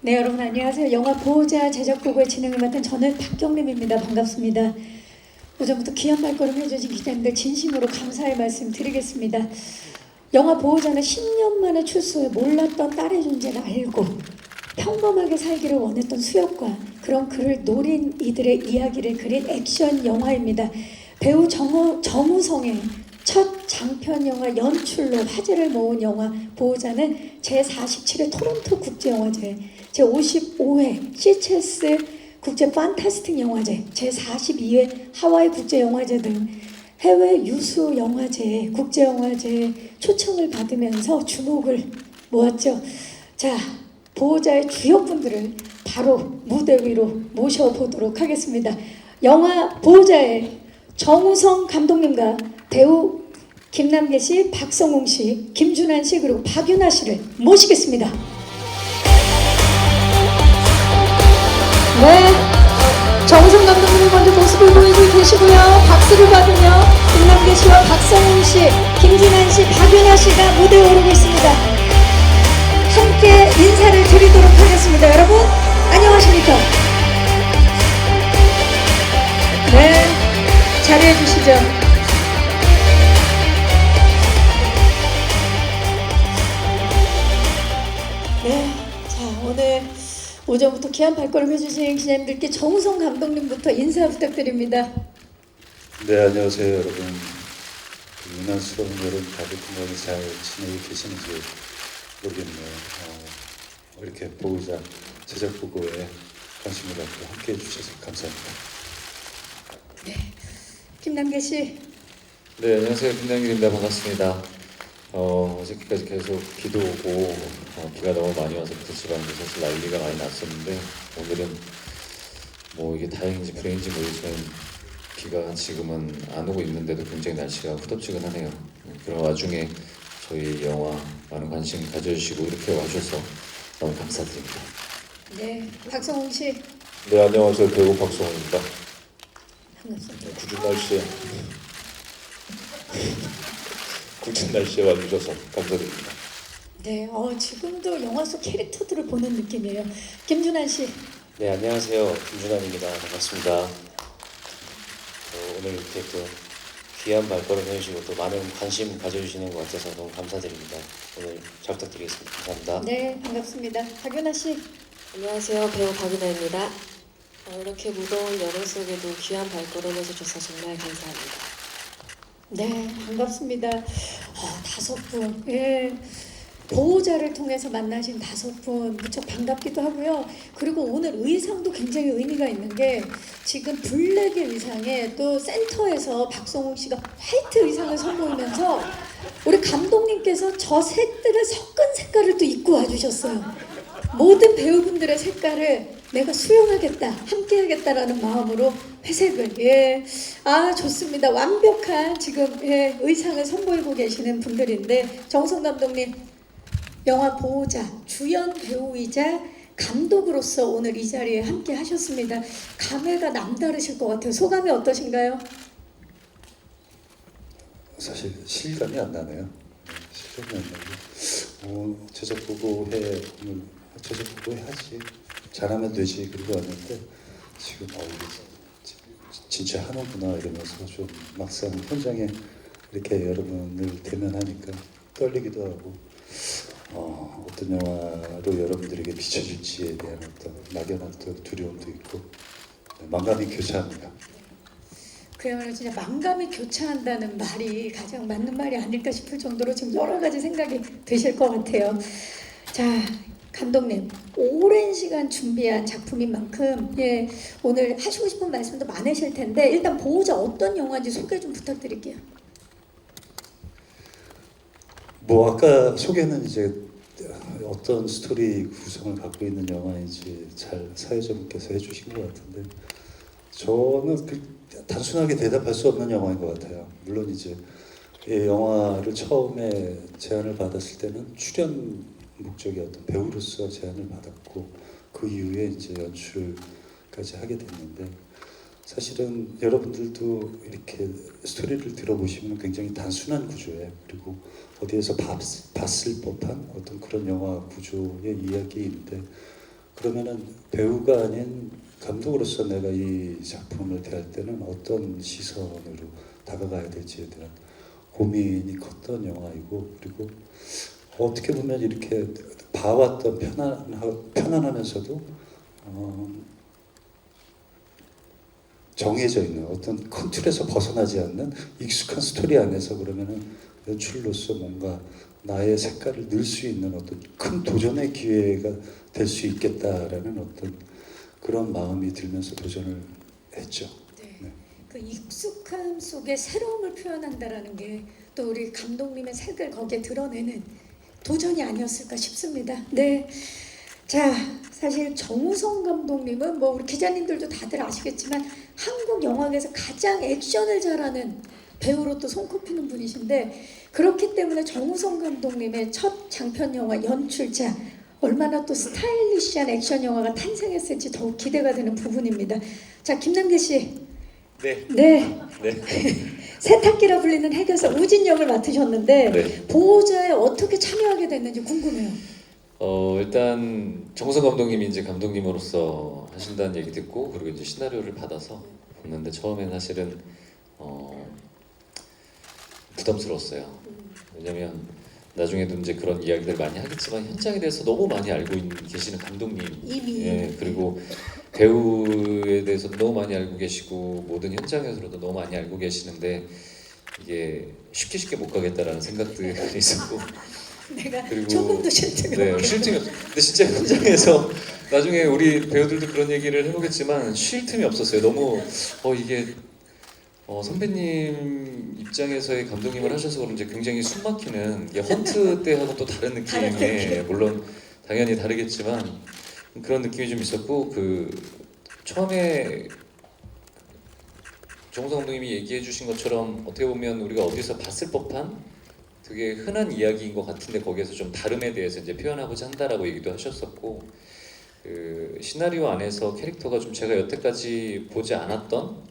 네, 여러분 안녕하세요. 영화 보호자 제작부의 진행을 맡은 저는 박경림입니다. 반갑습니다. 오전부터 귀한 발걸음 해주신 기자님들 진심으로 감사의 말씀 드리겠습니다. 영화 보호자는 10년 만에 출소해 몰랐던 딸의 존재를 알고 평범하게 살기를 원했던 수혁과 그런 그를 노린 이들의 이야기를 그린 액션 영화입니다. 배우 정우성의 첫 장편 영화 연출로 화제를 모은 영화 보호자는 제47회 토론토 국제영화제, 제55회 시체스 국제 판타스틱 영화제, 제42회 하와이 국제영화제 등 해외 유수 영화제, 국제영화제 초청을 받으면서 주목을 모았죠. 자, 보호자의 주역분들을 바로 무대 위로 모셔보도록 하겠습니다. 영화 보호자의 정우성 감독님과 배우 김남계 씨, 박성웅 씨, 김준환 씨 그리고 박윤아 씨를 모시겠습니다. 네, 정우성 감독님이 먼저 모습을 보여주고 계시고요. 박수를 받으며 김남계 씨와 박성웅 씨, 김준환 씨, 박윤아 씨가 무대에 오르고 있습니다. 함께 인사를 드리도록 하겠습니다. 여러분 안녕하십니까? 네, 자리해 주시죠. 네, 자 오늘 오전부터 귀한 발걸음 해주신 기자님들께 정우성 감독님부터 인사 부탁드립니다. 네, 안녕하세요 여러분. 유난스러운 여름 다들 건강히 잘 지내고 계시는지 모르겠네요. 이렇게 보호자 제작 보고에 관심을 갖고 함께해 주셔서 감사합니다. 네, 김남계 씨. 네, 안녕하세요. 김남길입니다. 반갑습니다. 어저께까지 계속 비도 오고 비가 너무 많이 와서 부터 집안도 사실 난리가 많이 났었는데 오늘은 뭐 이게 다행인지 불행인지 모르지만 비가 지금은 안 오고 있는데도 굉장히 날씨가 후덥지근하네요. 그런 와중에 저희 영화 많은 관심 가져주시고 이렇게 와주셔서 너무 감사드립니다. 네, 박성웅 씨. 네, 안녕하세요. 배우 박성훈입니다. 반갑습니다. 굳은 날씨에 와주셔서 감사드립니다. 네, 지금도 영화 속 캐릭터들을 보는 느낌이에요. 김준환 씨. 네, 안녕하세요. 김준환입니다. 반갑습니다. 오늘 이렇게 또 귀한 발걸음 해주시고 또 많은 관심 가져주시는 것 같아서 너무 감사드립니다. 오늘 잘 부탁드리겠습니다. 감사합니다. 네, 반갑습니다. 박윤아 씨. 안녕하세요. 배우 박윤아입니다. 이렇게 무더운 여름 속에도 귀한 발걸음 해주셔서 정말 감사합니다. 네, 반갑습니다. 5분. 예. 보호자를 통해서 만나신 5분 무척 반갑기도 하고요. 그리고 오늘 의상도 굉장히 의미가 있는 게 지금 블랙의 의상에 또 센터에서 박성웅 씨가 화이트 의상을 선보이면서 우리 감독님께서 저 색들을 섞은 색깔을 또 입고 와주셨어요. 모든 배우분들의 색깔을 내가 수용하겠다, 함께하겠다라는 마음으로 회색을 좋습니다. 완벽한 지금 의상을 선보이고 계시는 분들인데 정우성 감독님 영화 보호자 주연 배우이자 감독으로서 오늘 이 자리에 함께 하셨습니다. 감회가 남다르실 것 같아요. 소감이 어떠신가요? 사실 실감이 안 나네요. 실감이 안 나고 제작 보고회 오늘 제작 보고회 하지 잘하면 되지 그러고 왔는데 지금 이게 진짜 하는구나 이러면서 좀 막상 현장에 이렇게 여러분을 대면하니까 떨리기도 하고 어떤 영화로 여러분들에게 비춰질지에 대한 어떤 막연한 두려움도 있고 만감이 교차합니다. 그야말로 진짜 만감이 교차한다는 말이 가장 맞는 말이 아닐까 싶을 정도로 지금 여러 가지 생각이 드실 것 같아요. 자, 감독님 오랜 시간 준비한 작품인 만큼 오늘 하시고 싶은 말씀도 많으실 텐데 일단 보호자 어떤 영화인지 소개 좀 부탁드릴게요. 뭐 아까 소개는 이제 어떤 스토리 구성을 갖고 있는 영화인지 잘 사회자분께서 해주신 것 같은데 저는 단순하게 대답할 수 없는 영화인 것 같아요. 물론 이제 이 영화를 처음에 제안을 받았을 때는 출연 목적이 어떤 배우로서 제안을 받았고 그 이후에 이제 연출까지 하게 됐는데 사실은 여러분들도 이렇게 스토리를 들어보시면 굉장히 단순한 구조예요. 그리고 어디에서 봤을 법한 어떤 그런 영화 구조의 이야기인데 그러면은 배우가 아닌 감독으로서 내가 이 작품을 대할 때는 어떤 시선으로 다가가야 될지에 대한 고민이 컸던 영화이고, 그리고 어떻게 보면 이렇게 봐왔던 편안하면서도 정해져 있는 어떤 큰 틀에서 벗어나지 않는 익숙한 스토리 안에서 그러면은 연출로서 뭔가 나의 색깔을 넣을 수 있는 어떤 큰 도전의 기회가 될 수 있겠다라는 어떤 그런 마음이 들면서 도전을 했죠. 네. 그 익숙함 속에 새로움을 표현한다라는 게 또 우리 감독님의 색을 거기에 드러내는 도전이 아니었을까 싶습니다. 네. 자, 사실 정우성 감독님은 뭐 우리 기자님들도 다들 아시겠지만 한국 영화계에서 가장 액션을 잘하는 배우로 또 손꼽히는 분이신데, 그렇기 때문에 정우성 감독님의 첫 장편 영화 연출자, 얼마나 또 스타일리시한 액션 영화가 탄생했을지 더욱 기대가 되는 부분입니다. 자, 김남길 씨. 네. 네. 네. 세탁기라 불리는 해결사 우진 역을 맡으셨는데 네. 보호자에 어떻게 참여하게 됐는지 궁금해요. 일단 정우성 감독님이 이제 감독님으로서 하신다는 얘기 듣고, 그리고 이제 시나리오를 받아서 봤는데 처음엔 사실은 부담스러웠어요. 왜냐면 나중에도 이제 그런 이야기들 많이 하겠지만 현장에 대해서 너무 많이 알고 계시는 감독님, 이미. 예, 그리고 배우에 대해서도 너무 많이 알고 계시고 모든 현장에서도 너무 많이 알고 계시는데 이게 쉽게 못 가겠다라는 생각들이 있었고, 내가 그리고 조금도 쉴 틈이 네, 없게. 쉴 틈이 없어요. 근데 진짜 현장에서 나중에 우리 배우들도 그런 얘기를 해보겠지만 쉴 틈이 없었어요. 너무 이게 선배님 입장에서의 감독님을 하셔서 그런지 굉장히 숨막히는, 이게 헌트 때하고 또 다른 다른 느낌의, 느낌. 물론 당연히 다르겠지만 그런 느낌이 좀 있었고, 그 처음에 정우성 감독님이 얘기해 주신 것처럼 어떻게 보면 우리가 어디서 봤을 법한 되게 흔한 이야기인 것 같은데 거기에서 좀 다름에 대해서 이제 표현하고자 한다라고 얘기도 하셨었고, 그 시나리오 안에서 캐릭터가 좀 제가 여태까지 보지 않았던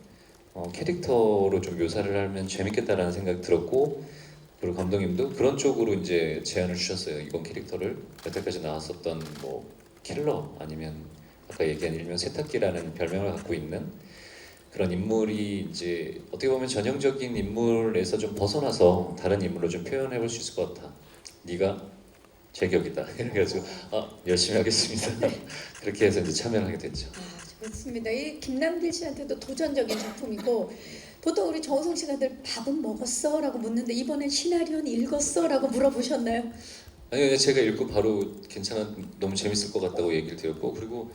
캐릭터로 좀 묘사를 하면 재밌겠다라는 생각이 들었고, 그리고 감독님도 그런 쪽으로 이제 제안을 주셨어요. 이번 캐릭터를 여태까지 나왔었던 뭐 킬러 아니면 아까 얘기한 일명 세탁기라는 별명을 갖고 있는 그런 인물이 이제 어떻게 보면 전형적인 인물에서 좀 벗어나서 다른 인물로 좀 표현해 볼 수 있을 것 같아. 네가 제격이다. 그래가지고 열심히 하겠습니다. 그렇게 해서 이제 참여를 하게 됐죠. 좋습니다. 이 김남길 씨한테도 도전적인 작품이고, 보통 우리 정우성 씨가 늘 밥은 먹었어? 라고 묻는데 이번엔 시나리오는 읽었어? 라고 물어보셨나요? 아니요, 제가 읽고 바로 너무 재밌을 것 같다고 얘기를 드렸고, 그리고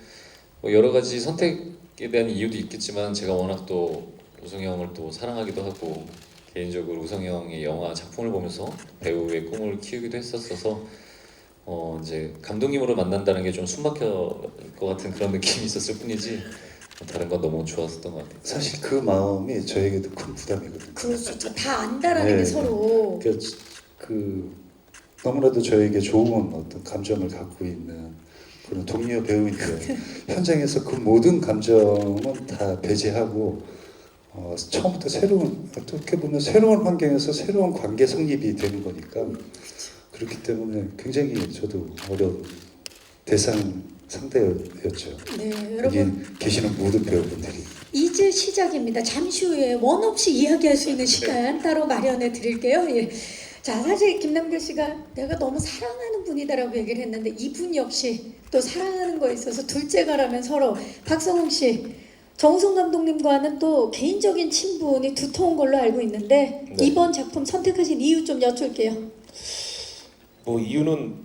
뭐 여러 가지 선택에 대한 이유도 있겠지만 제가 워낙 또 우성이 형을 또 사랑하기도 하고 개인적으로 우성이 형의 영화 작품을 보면서 배우의 꿈을 키우기도 했었어서 이제 감독님으로 만난다는 게 좀 숨막힐 것 같은 그런 느낌이 있었을 뿐이지 다른 건 너무 좋았었던 것 같아요. 사실 그 마음이 저에게도 큰 부담이거든요. 그럴 수 있죠. 다 안다라는 게 네. 서로. 그 너무나도 저에게 좋은 어떤 감정을 갖고 있는 그런 동료 배우인데 현장에서 그 모든 감정은 다 배제하고 처음부터 어떻게 보면 새로운 환경에서 새로운 관계 성립이 되는 거니까, 그렇기 때문에 굉장히 저도 어려운 대상 상대였죠. 네, 여기 여러분 계시는 모든 배우분들이. 이제 시작입니다. 잠시 후에 원 없이 이야기할 수 있는 시간 따로 마련해 드릴게요. 예. 자, 사실 김남길 씨가 내가 너무 사랑하는 분이다라고 얘기를 했는데 이분 역시 또 사랑하는 거에 있어서 둘째가라면 서로. 박성웅 씨, 정우성 감독님과는 또 개인적인 친분이 두터운 걸로 알고 있는데 네. 이번 작품 선택하신 이유 좀 여쭐게요. 뭐 이유는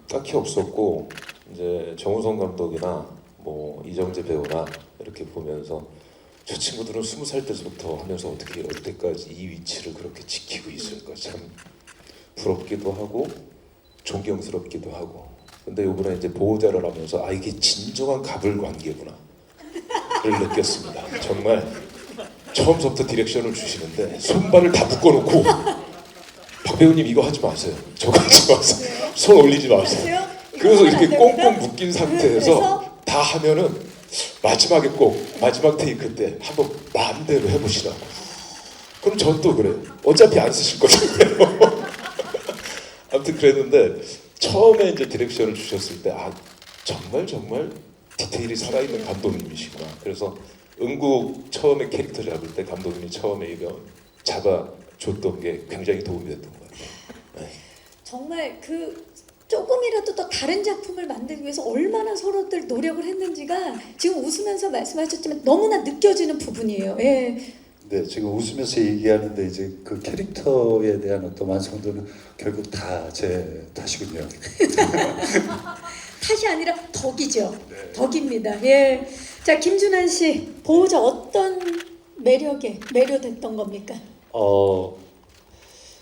딱히 없었고, 이제 정우성 감독이나 뭐 이정재 배우나 이렇게 보면서 저 친구들은 20살 때부터 하면서 어떻게 여태까지 이 위치를 그렇게 지키고 있을까 참 부럽기도 하고 존경스럽기도 하고. 근데 이번에 이제 보호자를 하면서 이게 진정한 갑을 관계구나 를 느꼈습니다. 정말 처음부터 디렉션을 주시는데 손발을 다 묶어놓고 박 배우님 이거 하지 마세요. 저거 하지 마세요. 손 올리지 마세요. 그래서 이렇게 꽁꽁 묶인 상태에서 다 하면은 마지막에 꼭 마지막 테이크 때 한번 마음대로 해보시라고. 그럼 전 또 그래요. 어차피 안 쓰실 거잖아요. 아무튼 그랬는데 처음에 이제 디렉션을 주셨을 때 정말 디테일이 살아있는 감독님이시구나. 그래서 응국 처음에 캐릭터 잡을 때 감독님이 처음에 이거 잡아줬던 게 굉장히 도움이 됐던 것 같아요. 네. 정말 그 조금이라도 더 다른 작품을 만들기 위해서 얼마나 서로들 노력을 했는지가 지금 웃으면서 말씀하셨지만 너무나 느껴지는 부분이에요. 예. 네, 지금 웃으면서 얘기하는데 이제 그 캐릭터에 대한 어떤 완성도는 결국 다 제 탓이군요. 탓이 아니라 덕이죠. 덕입니다. 예. 자, 김준환 씨, 보호자 어떤 매력에 매료됐던 겁니까?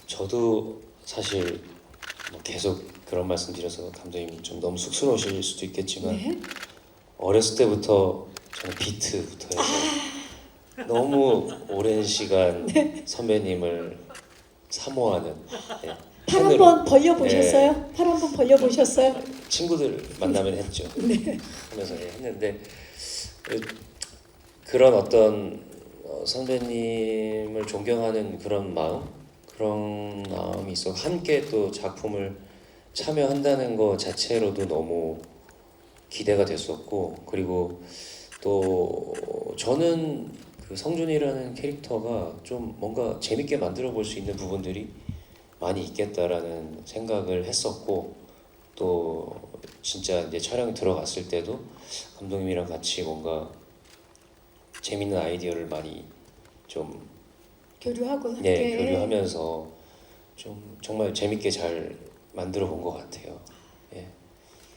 저도 사실 뭐 계속 그런 말씀 드려서 감독님 좀 너무 쑥스러우실 수도 있겠지만 네. 어렸을 때부터 저는 비트부터 해서 너무 오랜 시간 선배님을 사모하는 네, 팔 팬으로. 한번 벌려보셨어요? 팔 한번 벌려보셨어요? 친구들 만나면 했죠. 하면서 했는데 그런 어떤 선배님을 존경하는 그런 마음이 있어 함께 또 작품을 참여한다는 것 자체로도 너무 기대가 됐었고 그리고 또 저는 그 성준이라는 캐릭터가 좀 뭔가 재밌게 만들어 볼 수 있는 부분들이 많이 있겠다라는 생각을 했었고 또 진짜 이제 촬영 들어갔을 때도 감독님이랑 같이 뭔가 재밌는 아이디어를 많이 좀 교류하고 함께. 교류하면서 좀 정말 재밌게 잘 만들어 본 것 같아요. 예.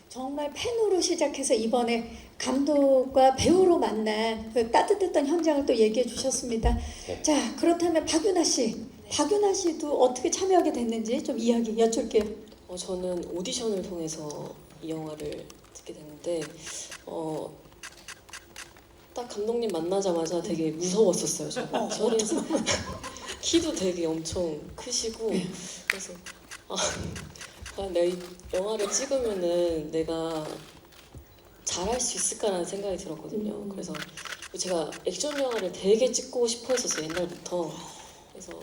정말 팬으로 시작해서 이번에 감독과 배우로 만난 그 따뜻했던 현장을 또 얘기해 주셨습니다. 네. 자, 그렇다면 박윤아 씨, 박윤아 씨도 어떻게 참여하게 됐는지 좀 이야기 여쭐게요. 저는 오디션을 통해서 이 영화를 듣게 됐는데 딱 감독님 만나자마자 되게 무서웠었어요. 저는 키도 되게 엄청 크시고 그래서 내가 이 영화를 찍으면은 내가 잘할 수 있을까라는 생각이 들었거든요. 그래서 제가 액션 영화를 되게 찍고 싶어 했었어요, 옛날부터. 그래서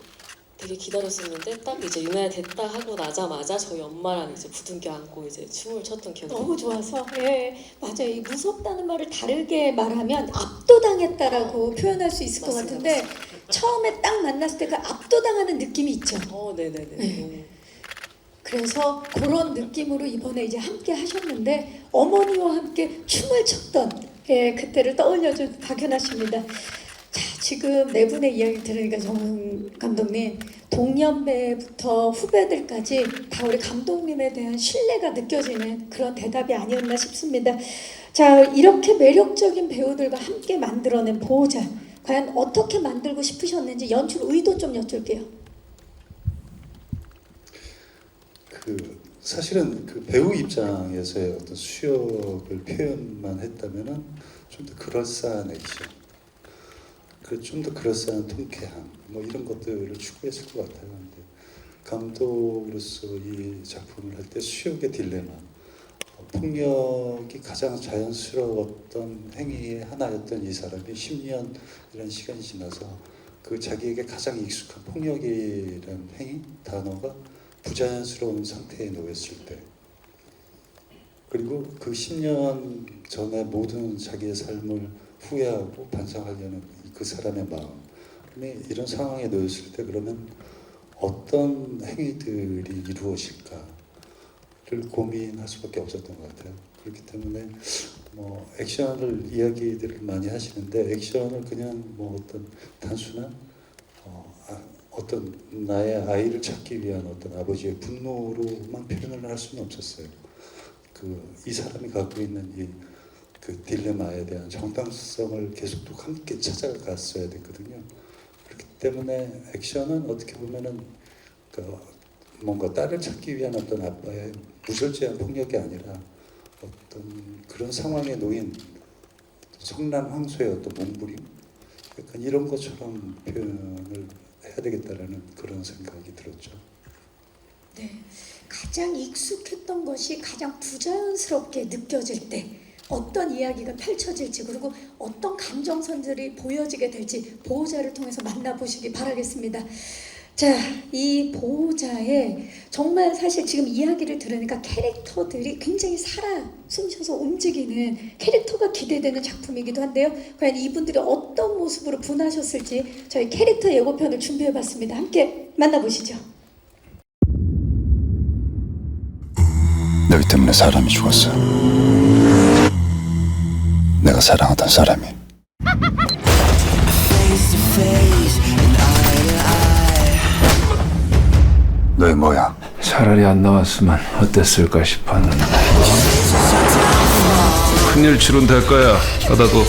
되게 기다렸었는데 딱 이제 유나야 됐다 하고 나자마자 저희 엄마랑 이제 부둥켜 안고 이제 춤을 췄던 기억이 너무 좋아서 맞아요. 이 무섭다는 말을 다르게 말하면 압도당했다라고 표현할 수 있을 것 맞습니다. 같은데 처음에 딱 만났을 때 그 압도당하는 느낌이 있죠. 네네네. 네. 그래서 그런 느낌으로 이번에 이제 함께 하셨는데 어머니와 함께 춤을 췄던 그때를 떠올려준 박윤아 씨입니다. 자, 지금 네 분의 이야기 들으니까 정 감독님 동년배부터 후배들까지 다 우리 감독님에 대한 신뢰가 느껴지는 그런 대답이 아니었나 싶습니다. 자, 이렇게 매력적인 배우들과 함께 만들어낸 보호자 과연 어떻게 만들고 싶으셨는지 연출 의도 좀 여쭐게요. 사실은 그 배우 입장에서의 어떤 수역을 표현만 했다면은 좀 더 그럴싸한 액션, 그리고 좀 더 그럴싸한 통쾌함, 뭐 이런 것들을 추구했을 것 같아요. 근데 감독으로서 이 작품을 할 때 수역의 딜레마, 폭력이 가장 자연스러웠던 행위의 하나였던 이 사람이 10년이라는 시간이 지나서 그 자기에게 가장 익숙한 폭력이라는 행위, 단어가 부자연스러운 상태에 놓였을 때, 그리고 그 10년 전에 모든 자기의 삶을 후회하고 반성하려는 그 사람의 마음이 이런 상황에 놓였을 때 그러면 어떤 행위들이 이루어질까를 고민할 수밖에 없었던 것 같아요. 그렇기 때문에 뭐 액션을 이야기들을 많이 하시는데 액션을 그냥 뭐 어떤 단순한 어떤 나의 아이를 찾기 위한 어떤 아버지의 분노로만 표현을 할 수는 없었어요. 이 사람이 갖고 있는 그 딜레마에 대한 정당성을 계속 또 함께 찾아갔어야 됐거든요. 그렇기 때문에 액션은 어떻게 보면은 뭔가 딸을 찾기 위한 어떤 아빠의 무절제한 폭력이 아니라 어떤 그런 상황에 놓인 성난 황소의 어떤 몸부림, 약간 이런 것처럼 표현을 해야 되겠다라는 그런 생각이 들었죠. 네, 가장 익숙했던 것이 가장 부자연스럽게 느껴질 때 어떤 이야기가 펼쳐질지 그리고 어떤 감정선들이 보여지게 될지 보호자를 통해서 만나보시기 바라겠습니다. 자, 이 보호자의 정말 사실 지금 이야기를 들으니까 캐릭터들이 굉장히 살아 숨쉬어서 움직이는 캐릭터가 너무나 기대되는 작품이기도 한데요. 과연 이분들이 어떤 모습으로 분하셨을지 저희 캐릭터 예고편을 준비해봤습니다. 함께 만나보시죠. 너희 때문에 사람이 죽었어. 내가 사랑하던 사람이. 너희 뭐야? 차라리 안 나왔으면 어땠을까 싶었는데. 큰일 치료는 될 거야. 하다도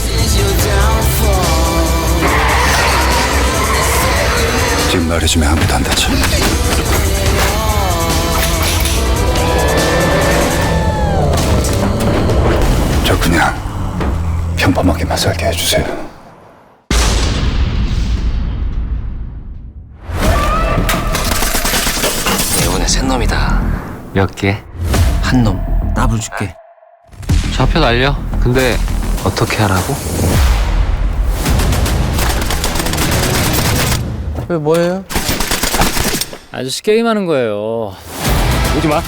지금 말해주면 아무도 안 다쳐. 저 그냥 평범하게만 살게 해주세요. 이번에 새 놈이다. 몇 개? 한 놈. 따블 줄게. 좌표 날려. 근데 어떻게 하라고? 왜 뭐예요? 아저씨 게임하는 거예요. 오지 마.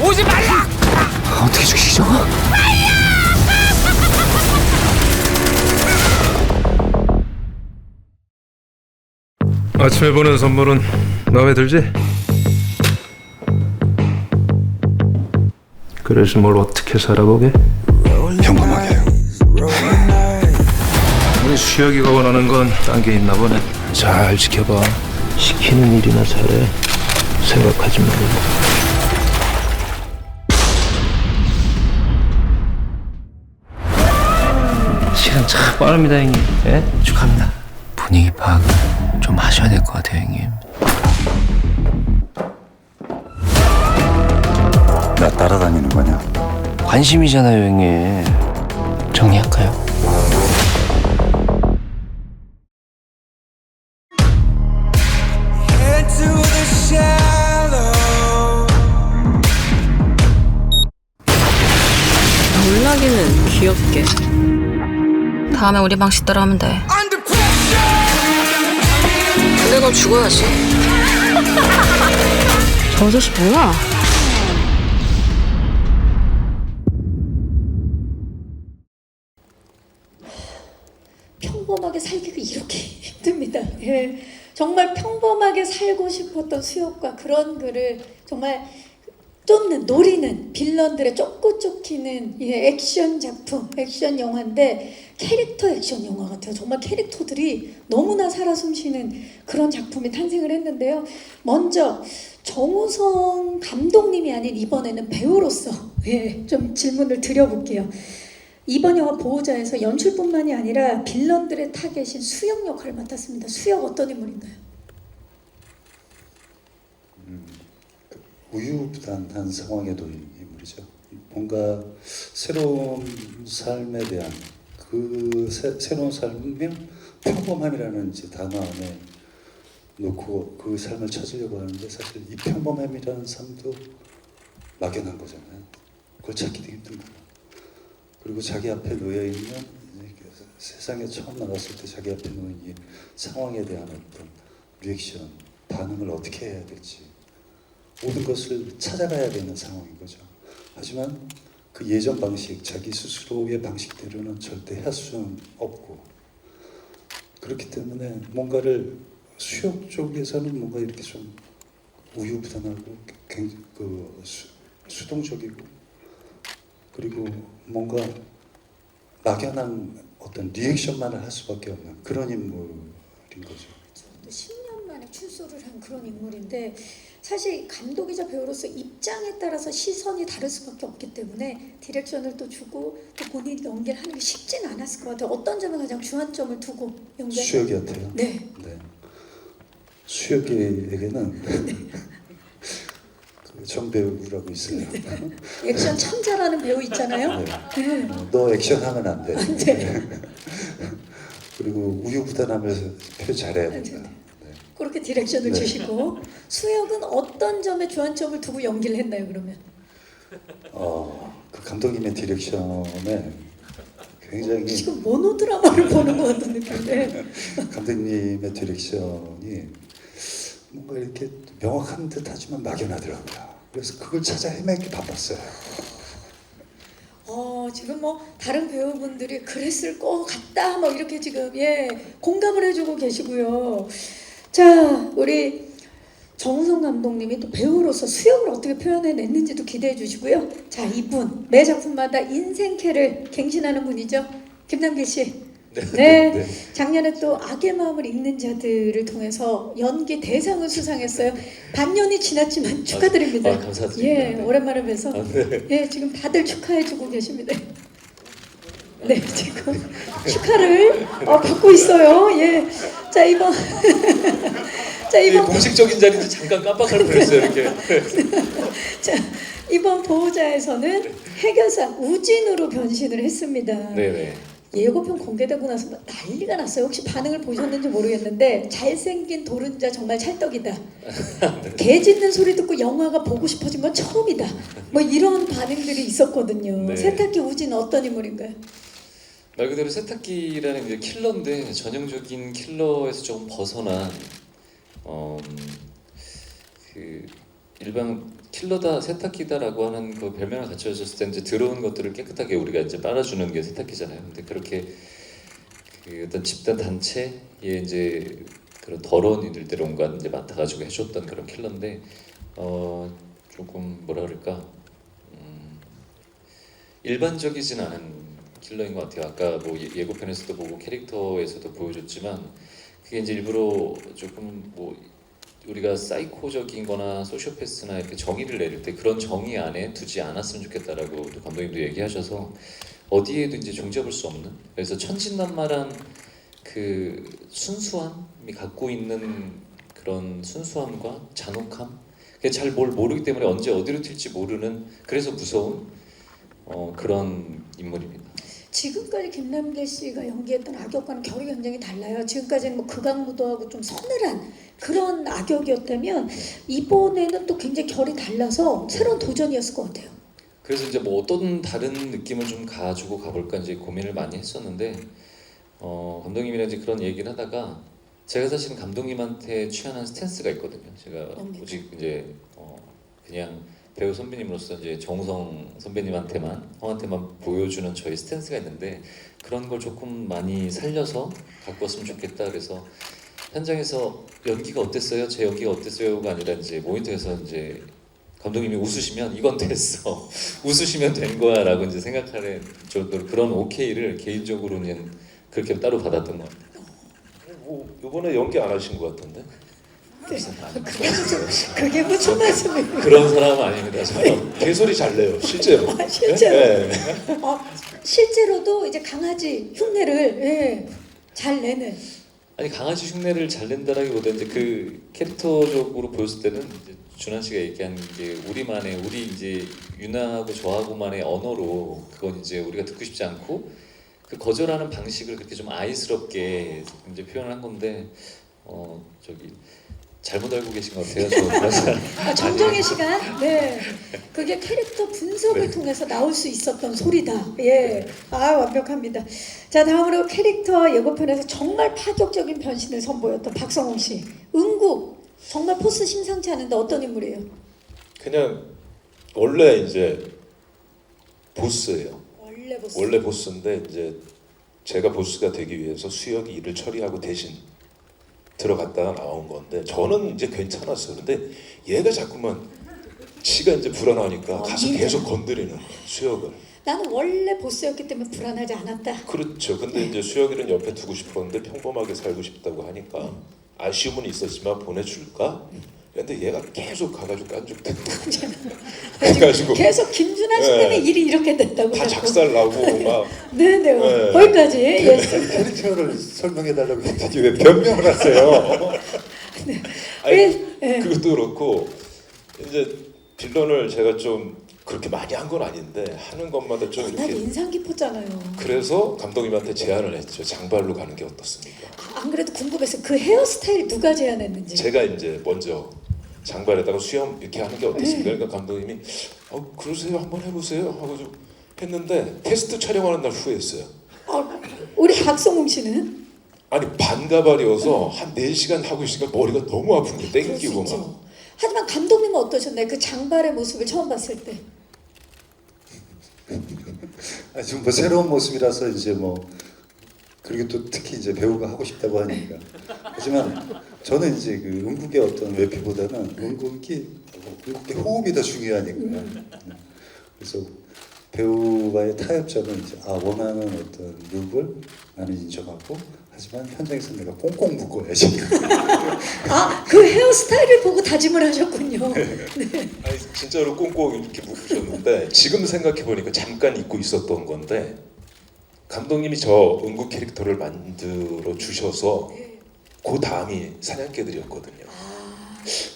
오지 말라. 어떻게 죽이죠? 아침에 보낸 선물은 마음에 들지? 그래서 뭘 어떻게 살아보게? 평범하게요. 우리 수혁이가 원하는 건 딴 게 있나 보네. 잘 지켜봐. 시키는 일이나 잘해. 생각하지 말고. 시간 참 빠릅니다, 형님. 예? 축하합니다. 분위기 파악을 좀 하셔야 될 것 같아요, 형님. 나 따라다니는 거냐? 관심이잖아요, 형님. 정리할까요? 놀라기는 귀엽게. 다음에 우리 방 식대로 하면 돼. 근데 넌 죽어야지. 저 아저씨 뭐야? 평범하게 살기가 이렇게 힘듭니다. 예, 정말 평범하게 살고 싶었던 수혁과 그런 글을 정말 쫓는, 노리는 빌런들의 쫓고 쫓기는 액션 작품, 액션 영화인데 캐릭터 액션 영화 같아요. 정말 캐릭터들이 너무나 살아 숨쉬는 그런 작품이 탄생을 했는데요. 먼저 정우성 감독님이 아닌 이번에는 배우로서 좀 질문을 드려볼게요. 이번 영화 보호자에서 연출뿐만이 아니라 빌런들의 타겟인 수혁 역할을 맡았습니다. 수혁 어떤 인물인가요? 우유부단한 상황에 놓인 인물이죠. 뭔가 새로운 삶에 대한 그 새로운 삶이면 평범함이라는 이제 단어 안에 놓고 그 삶을 찾으려고 하는데 사실 이 평범함이라는 삶도 막연한 거잖아요. 그걸 찾기도 힘든 거예요. 그리고 자기 앞에 놓여 있는 세상에 처음 나갔을 때 자기 앞에 놓인 이 상황에 대한 어떤 리액션, 반응을 어떻게 해야 될지 모든 것을 찾아가야 되는 상황인 거죠. 하지만 그 예전 방식, 자기 스스로의 방식대로는 절대 할 수는 없고 그렇기 때문에 뭔가를 수역 쪽에서는 뭔가 이렇게 좀 우유부단하고 굉장히 수동적이고 그리고 뭔가 막연한 어떤 리액션만을 할 수밖에 없는 그런 인물인 거죠. 10년 만에 출소를 한 그런 인물인데 사실 감독이자 배우로서 입장에 따라서 시선이 다를 수밖에 없기 때문에 디렉션을 또 주고 또 본인이 연기를 하는 게 쉽진 않았을 것 같아요. 어떤 점에 가장 주안점을 두고 연기를? 수혁이한테요? 네. 수혁이에게는 그 정배우라고 있어요. 액션 참 잘하는 배우 있잖아요. 네. 너 액션 하면 안 돼. 안 돼. 그리고 우유부단하면서 표 잘해야 된다. 그렇게 디렉션을 주시고 수혁은 어떤 점에 주안점을 두고 연기를 했나요? 그러면? 그 감독님의 디렉션에 굉장히 지금 모노드라마를 보는 것 같은 느낌인데 감독님의 디렉션이 뭔가 이렇게 명확한 듯하지만 막연하더라고요. 그래서 그걸 찾아 헤매기 바빴어요. 지금 뭐 다른 배우분들이 그랬을 것 같다 뭐 이렇게 지금 공감을 해주고 계시고요. 자, 우리 정우성 감독님이 또 배우로서 수염을 어떻게 표현해냈는지도 기대해 주시고요. 자, 이분 매 작품마다 인생캐를 갱신하는 분이죠. 김남길 씨. 네. 작년에 또 악의 마음을 읽는 자들을 통해서 연기 대상을 수상했어요. 반년이 지났지만 축하드립니다. 감사드립니다. 오랜만에 뵈서 지금 다들 축하해주고 계십니다. 네, 지금 축하를 받고 있어요. 자, 이번 공식적인 자리인지 잠깐 깜빡할 뻔했어요. 이렇게. 자, 이번 보호자에서는 해결사 우진으로 변신을 했습니다. 네네. 예고편 공개되고 나서 뭐 난리가 났어요. 혹시 반응을 보셨는지 모르겠는데 잘생긴 도른자 정말 찰떡이다. 개 짖는 소리 듣고 영화가 보고 싶어진 건 처음이다. 뭐 이런 반응들이 있었거든요. 네. 세탁기 우진 어떤 인물인가요? 말 그대로 세탁기라는 이제 킬러인데 전형적인 킬러에서 조금 벗어난 그 일반 킬러다 세탁기다라고 하는 그 별명을 갖춰졌을 때 이제 들어온 것들을 깨끗하게 우리가 이제 빨아주는 게 세탁기잖아요. 근데 그렇게 그 어떤 집단 단체에 이제 그런 더러운 일들을 온갖 이제 맡아가지고 해줬던 그런 킬러인데 조금 뭐라 그럴까 일반적이진 않은 킬러인 것 같아요. 아까 뭐 예고편에서도 보고 캐릭터에서도 보여줬지만 그게 이제 일부러 조금 뭐 우리가 사이코적인거나 소시오패스나 이렇게 정의를 내릴 때 그런 정의 안에 두지 않았으면 좋겠다라고 또 감독님도 얘기하셔서 어디에도 이제 종잡을 수 없는, 그래서 천진난만한 그 순수함이 갖고 있는 그런 순수함과 잔혹함, 잘 뭘 모르기 때문에 언제 어디로 튈지 모르는, 그래서 무서운 그런 인물입니다. 지금까지 김남길 씨가 연기했던 악역과는 결이 굉장히 달라요. 지금까지는 뭐 극악무도하고 좀 서늘한 그런 악역이었다면 이번에는 또 굉장히 결이 달라서 새로운 도전이었을 것 같아요. 그래서 이제 뭐 어떤 다른 느낌을 좀 가지고 가볼까 이제 고민을 많이 했었는데 감독님이랑 이제 그런 얘기를 하다가 제가 사실은 감독님한테 취하는 스탠스가 있거든요. 제가 오직 이제 그냥 배우 선배님으로서 이제 정우성 선배님한테만, 형한테만 보여주는 저희 스탠스가 있는데 그런 걸 조금 많이 살려서 갖고 왔으면 좋겠다. 그래서 현장에서 연기가 어땠어요? 제 연기가 어땠어요가 아니라 이제 모니터에서 이제 감독님이 웃으시면 이건 됐어, 웃으시면 된 거야라고 이제 생각하는 정도로 그런 오케이를 개인적으로는 그렇게 따로 받았던 것 같아요. 뭐 이번에 연기 안 하신 것 같던데? 그게 무슨 말씀이에요? 그런 사람은 아닙니다. 저는 개소리 잘 내요, 실제로. 실제로. 네. 실제로도 이제 강아지 흉내를 잘 내는. 아니 강아지 흉내를 잘 낸다라기보다 이제 그 캐릭터적으로 보였을 때는 이제 준하 씨가 얘기한 게 우리만의, 우리 이제 유나하고 저하고만의 언어로 그건 이제 우리가 듣고 싶지 않고 그 거절하는 방식을 그렇게 좀 아이스럽게 이제 표현한 건데 저기 잘못 알고 계신 것 같아요. 정정의 시간. 네, 그게 캐릭터 분석을 통해서 나올 수 있었던 소리다. 완벽합니다. 자, 다음으로 캐릭터 예고편에서 정말 파격적인 변신을 선보였던 박성웅 씨. 응구 정말 포스 심상치 않은데 어떤 인물이에요? 그냥 원래 이제 보스예요. 원래 보스. 보스인데 이제 제가 보스가 되기 위해서 수혁이 일을 처리하고 대신 들어갔다가 나온 건데 저는 이제 괜찮았어요. 근데 얘가 자꾸만 지가 이제 불안하니까 가서 계속 건드리는 거예요, 수혁을. 나는 원래 보스였기 때문에 불안하지 않았다. 그렇죠. 근데 이제 수혁이는 옆에 두고 싶었는데 평범하게 살고 싶다고 하니까 아쉬움은 있었지만 보내줄까? 근데 얘가 계속 가가지고 깐죽대고 그래가지고 계속 김준하 씨 때문에 일이 이렇게 됐다고. 다 작살 나고 막. 네네. 거기까지. 캐릭터를 설명해달라고 했더니 왜 변명을 하세요? 아니, 그것도 그렇고 이제 빌런을 제가 좀 그렇게 많이 한 건 아닌데 하는 것마다 좀 난 이렇게. 인상 깊었잖아요. 그래서 감독님한테 제안을 했죠. 장발로 가는 게 어떻습니까? 안 그래도 궁금해서 그 헤어스타일 누가 제안했는지. 제가 이제 먼저 장발에다가 수염 이렇게 하는 게 어떻습니까? 그러니까 감독님이 그러세요, 한번 해보세요 하고 좀 했는데 테스트 촬영하는 날 후회했어요. 우리 박성웅 씨는? 아니 반가발이어서 한 4시간 하고 있으니까 머리가 너무 아픈 게 땡기고 막. 하지만 감독님은 어떠셨나요? 그 장발의 모습을 처음 봤을 때. 지금 뭐 새로운 모습이라서 이제 뭐 그리고 또 특히 이제 배우가 하고 싶다고 하니까. 하지만 저는 이제 그 음국의 어떤 외피보다는 음국의 호흡이 더 중요하니까. 그래서 배우와의 타협점은 이제 원하는 어떤 룩을 나는 인정하고 하지만 현장에서 내가 꽁꽁 묶어야지. 그 헤어스타일을 보고 다짐을 하셨군요. 아니 진짜로 꽁꽁 이렇게 묶으셨는데 지금 생각해 보니까 잠깐 잊고 있었던 건데 감독님이 저 은구 캐릭터를 만들어 주셔서 그 다음이 사냥개들이었거든요.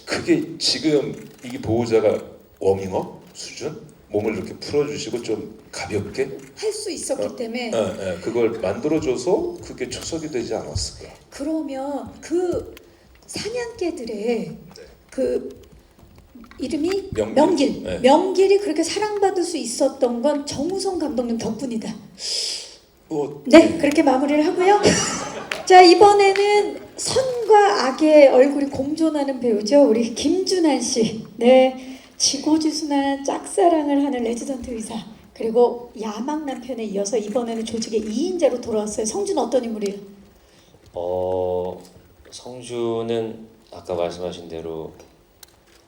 그게 지금 이게 보호자가 워밍업 수준? 몸을 이렇게 풀어주시고 좀 가볍게 할 수 있었기 때문에 그걸 만들어줘서 그게 초석이 되지 않았을까. 그러면 그 사냥개들의 그 이름이 명길. 네. 명길이 그렇게 사랑받을 수 있었던 건 정우성 감독님 덕분이다. 뭐, 네, 그렇게 마무리를 하고요. 자, 이번에는 선과 악의 얼굴이 공존하는 배우죠. 우리 김준한 씨. 네. 지고지순한 짝사랑을 하는 레지던트 의사, 그리고 야망 남편에 이어서 이번에는 조직의 2인자로 돌아왔어요. 성준 어떤 인물이에요? 성주는 아까 말씀하신 대로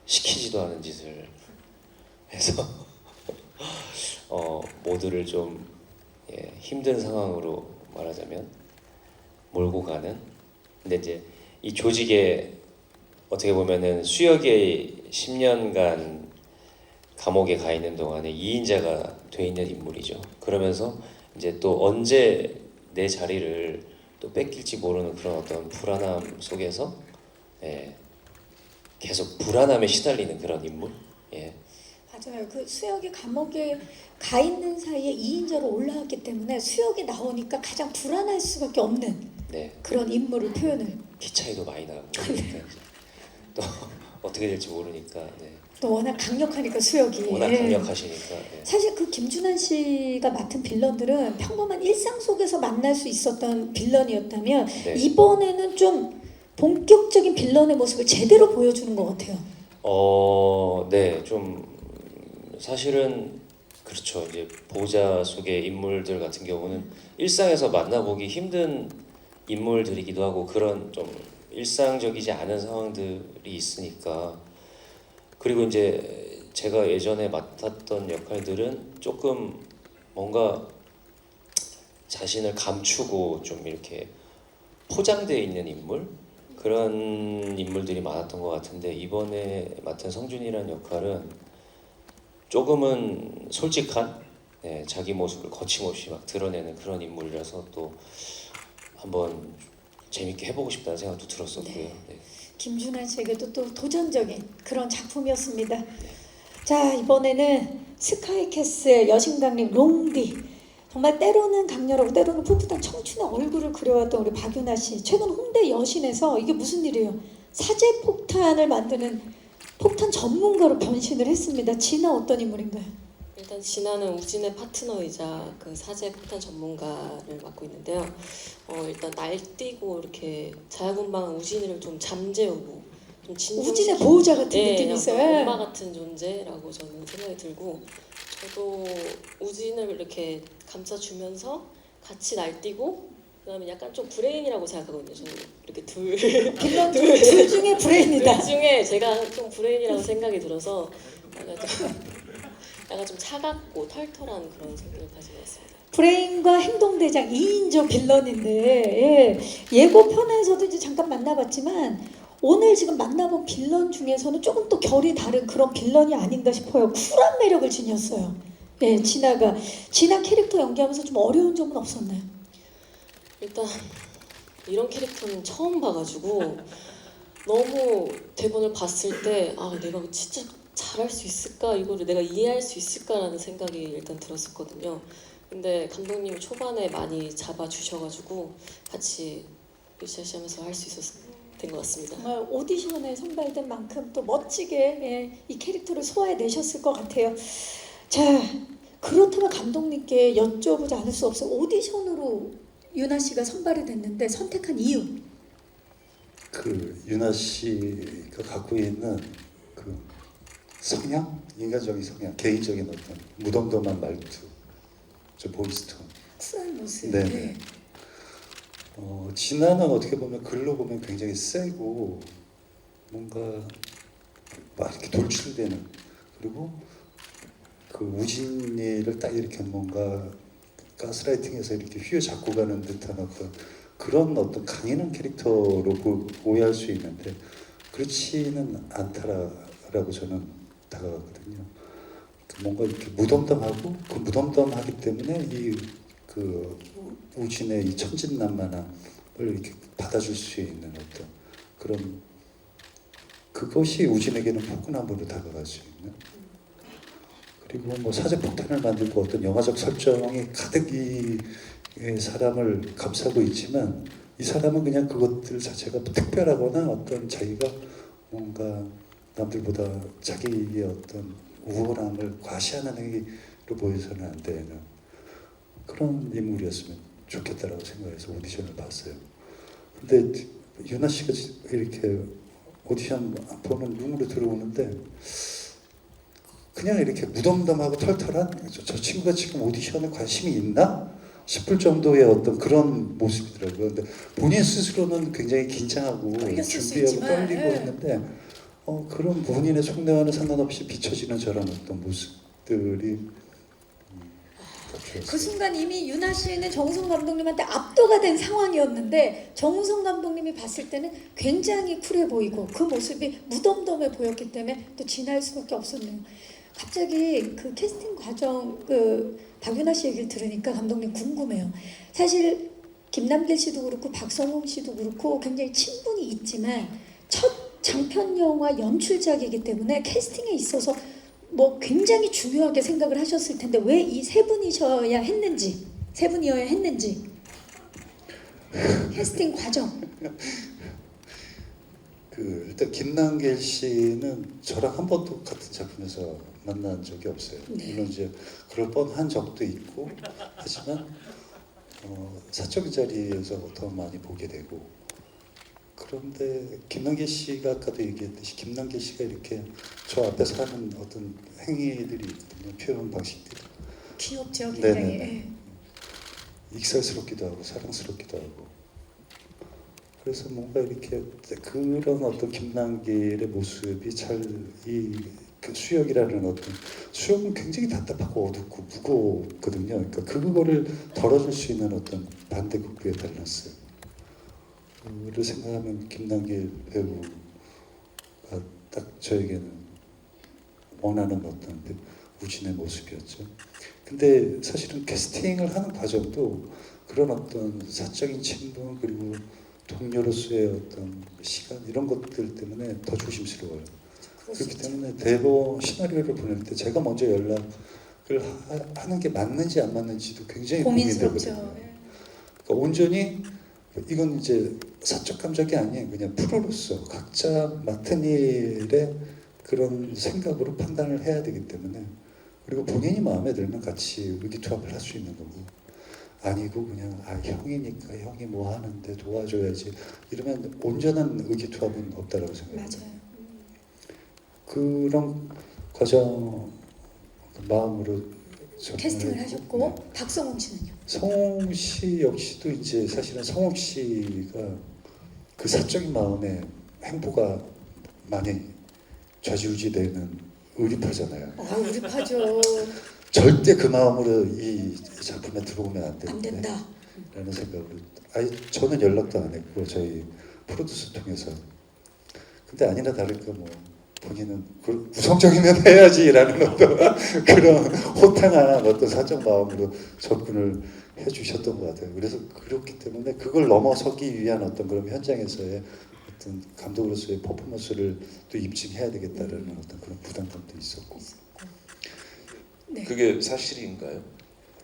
시키지도 않은 짓을 해서 모두를 좀 힘든 상황으로 말하자면 몰고 가는. 근데 이제 이 조직에 어떻게 보면은 수역에 10년간 감옥에 가 있는 동안에 2인자가 돼 있는 인물이죠. 그러면서 이제 또 언제 내 자리를 또 뺏길지 모르는 그런 어떤 불안함 속에서 계속 불안함에 시달리는 그런 인물. 맞아요. 그 수역이 감옥에 가 있는 사이에 2인자로 올라왔기 때문에 수역에 나오니까 가장 불안할 수밖에 없는 그런 인물을 표현을. 키 차이도 많이 나고 그러니까 또 어떻게 될지 모르니까. 또 워낙 강력하니까 수역이. 워낙 강력하시니까. 사실 그 김준한 씨가 맡은 빌런들은 평범한 일상 속에서 만날 수 있었던 빌런이었다면 이번에는 좀 본격적인 빌런의 모습을 제대로 보여주는 것 같아요. 네, 좀 사실은 그렇죠. 이제 보호자 속의 인물들 같은 경우는 일상에서 만나보기 힘든 인물들이기도 하고 그런 좀 일상적이지 않은 상황들이 있으니까. 그리고 이제 제가 예전에 맡았던 역할들은 조금 뭔가 자신을 감추고 좀 이렇게 포장되어 있는 인물, 그런 인물들이 많았던 것 같은데 이번에 맡은 성준이라는 역할은 조금은 솔직한 자기 모습을 거침없이 막 드러내는 그런 인물이라서 또 한번 재밌게 해보고 싶다는 생각도 들었었고요. 김준한 씨에게도 또 도전적인 그런 작품이었습니다. 자, 이번에는 스카이캐슬 여신강림 롱디, 정말 때로는 강렬하고 때로는 풋풋한 청춘의 얼굴을 그려왔던 우리 박윤아 씨. 최근 홍대 여신에서 이게 무슨 일이에요? 사제 폭탄을 만드는 폭탄 전문가로 변신을 했습니다. 진아 어떤 인물인가요? 일단 진아는 우진의 파트너이자 그 사제 폭탄 전문가를 맡고 있는데요. 일단 날뛰고 이렇게 자야금방 우진이를 좀 잠재우고 좀 진정시키고, 우진의 보호자 같은 느낌이 있어요. 엄마 같은 존재라고 저는 생각이 들고, 저도 우진을 이렇게 감싸주면서 같이 날뛰고, 그다음에 약간 좀 브레인이라고 생각하거든요. 저는 이렇게 빌런 둘 중에 브레인이다. 둘 중에 제가 좀 브레인이라고 생각이 들어서 약간 좀 차갑고 털털한 그런 성격을 가지고 있습니다. 브레인과 행동대장 2인조 빌런인데 예고편에서도 이제 잠깐 만나봤지만 오늘 지금 만나본 빌런 중에서는 조금 또 결이 다른 그런 빌런이 아닌가 싶어요. 쿨한 매력을 지녔어요. 진아 캐릭터 연기하면서 좀 어려운 점은 없었나요? 일단 이런 캐릭터는 처음 봐가지고 너무 대본을 봤을 때 내가 진짜 잘할 수 있을까? 이거를 내가 이해할 수 있을까라는 생각이 일단 들었었거든요. 근데 감독님이 초반에 많이 잡아주셔가지고 같이 으쌰으쌰하면서 할 수 있었던 것 같습니다. 정말 오디션에 선발된 만큼 또 멋지게 이 캐릭터를 소화해내셨을 것 같아요. 자, 그렇다면 감독님께 여쭤보지 않을 수 없어요. 오디션으로 윤아 씨가 선발이 됐는데 선택한 이유? 그 윤아 씨가 갖고 있는 그 성향, 인간적인 성향, 개인적인 어떤 무덤덤한 말투, 저 보이스톤. 쿨한 모습. 네네. 네. 진아는 어떻게 보면 글로 보면 굉장히 세고 뭔가 막 이렇게 돌출되는, 그리고 그 우진이를 딱 이렇게 뭔가 가스라이팅해서 이렇게 휘어잡고 가는 듯한 어떤 그런 어떤 강인한 캐릭터로 오해할 수 있는데 그렇지는 않다라고 저는 다가가거든요. 뭔가 이렇게 무덤덤하고 그 무덤덤하기 때문에 그 우진의 이 천진난만함을 이렇게 받아줄 수 있는 어떤 그런, 그것이 우진에게는 포근함으로 다가갈 수 있는, 그리고 뭐 사제폭탄을 만들고 어떤 영화적 설정이 가득 이 사람을 감싸고 있지만 이 사람은 그냥 그것들 자체가 특별하거나 어떤 자기가 뭔가 남들보다 자기의 어떤 우월함을 과시하는 행위로 보여서는 안 되는 그런 인물이었으면 좋겠다라고 생각해서 오디션을 봤어요. 근데 유나 씨가 이렇게 오디션 보는 룸으로 들어오는데 그냥 이렇게 무덤덤하고 털털한 저 친구가 지금 오디션에 관심이 있나 싶을 정도의 어떤 그런 모습이더라고요. 근데 본인 스스로는 굉장히 긴장하고 떨렸을 수 준비하고 있지만, 떨리고 예. 했는데 그런 본인의 속내와는 상관없이 비춰지는 저런 어떤 모습들이 그 순간 이미 유나 씨는 정우성 감독님한테 압도가 된 상황이었는데 정우성 감독님이 봤을 때는 굉장히 쿨해 보이고 그 모습이 무덤덤해 보였기 때문에 또 진할 수밖에 없었네요. 갑자기 그 캐스팅 과정 박유나 씨 얘기를 들으니까 감독님 궁금해요. 사실 김남길 씨도 그렇고 박성웅 씨도 그렇고 굉장히 친분이 있지만 첫 장편 영화 연출작이기 때문에 캐스팅에 있어서 뭐 굉장히 중요하게 생각을 하셨을 텐데 왜 이 세 분이어야 했는지 캐스팅 과정. 일단 김남길 씨는 저랑 한 번도 같은 작품에서 만난 적이 없어요. 네. 물론 이제 그럴 뻔한 적도 있고 하지만 사적인 자리에서 더 많이 보게 되고, 그런데 김남길 씨가 아까도 얘기했듯이 김남길 씨가 이렇게 저 앞에서 하는 어떤 행위들이 있거든요. 표현 방식들이 귀엽죠, 굉장히. 네네네. 익살스럽기도 하고 사랑스럽기도 하고, 그래서 뭔가 이렇게 그런 어떤 김남길의 모습이 잘 그 수혁이라는 어떤 수혁은 굉장히 답답하고 어둡고 무거웠거든요. 그러니까 그거를 덜어줄 수 있는 어떤 반대급부의 밸런스를 생각하면 김남길 배우가 딱 저에게는 원하는 어떤 우진의 모습이었죠. 근데 사실은 캐스팅을 하는 과정도 그런 어떤 사적인 친분 그리고 동료로서의 어떤 시간 이런 것들 때문에 더 조심스러워요. 그렇기 때문에 대본 시나리오를 보낼 때 제가 먼저 연락을 하는 게 맞는지 안 맞는지도 굉장히 고민스럽죠. 고민되거든요. 그러니까 온전히 이건 이제 사적 감정이 아니에요. 그냥 프로로서 각자 맡은 일에 그런 생각으로 판단을 해야 되기 때문에, 그리고 본인이 마음에 들면 같이 의기투합을 할 수 있는 거고, 아니고 그냥 형이니까 형이 뭐 하는데 도와줘야지 이러면 온전한 의기투합은 없다라고 생각해요. 맞아요. 그런 과정 마음으로 캐스팅을 하셨고 네. 박성웅 씨는요? 성웅 씨 역시도 이제 사실은 성웅 씨가 그 사적인 마음에 행보가 많이 좌지우지되는 의리파잖아요. 의리파죠. 절대 그 마음으로 이 작품에 들어오면 안 안 되는데 된다. 라는 생각으로 저는 연락도 안 했고 저희 프로듀서 통해서. 근데 아니나 다를까 뭐 본인은 우성적이면 해야지라는 어떤 그런 호탕한 어떤 사적 마음으로 접근을 해주셨던 것 같아요. 그래서 그렇기 때문에 그걸 넘어서기 위한 어떤 그런 현장에서의 어떤 감독으로서의 퍼포먼스를 또 입증해야 되겠다라는 어떤 그런 부담감도 있었고. 네. 그게 사실인가요?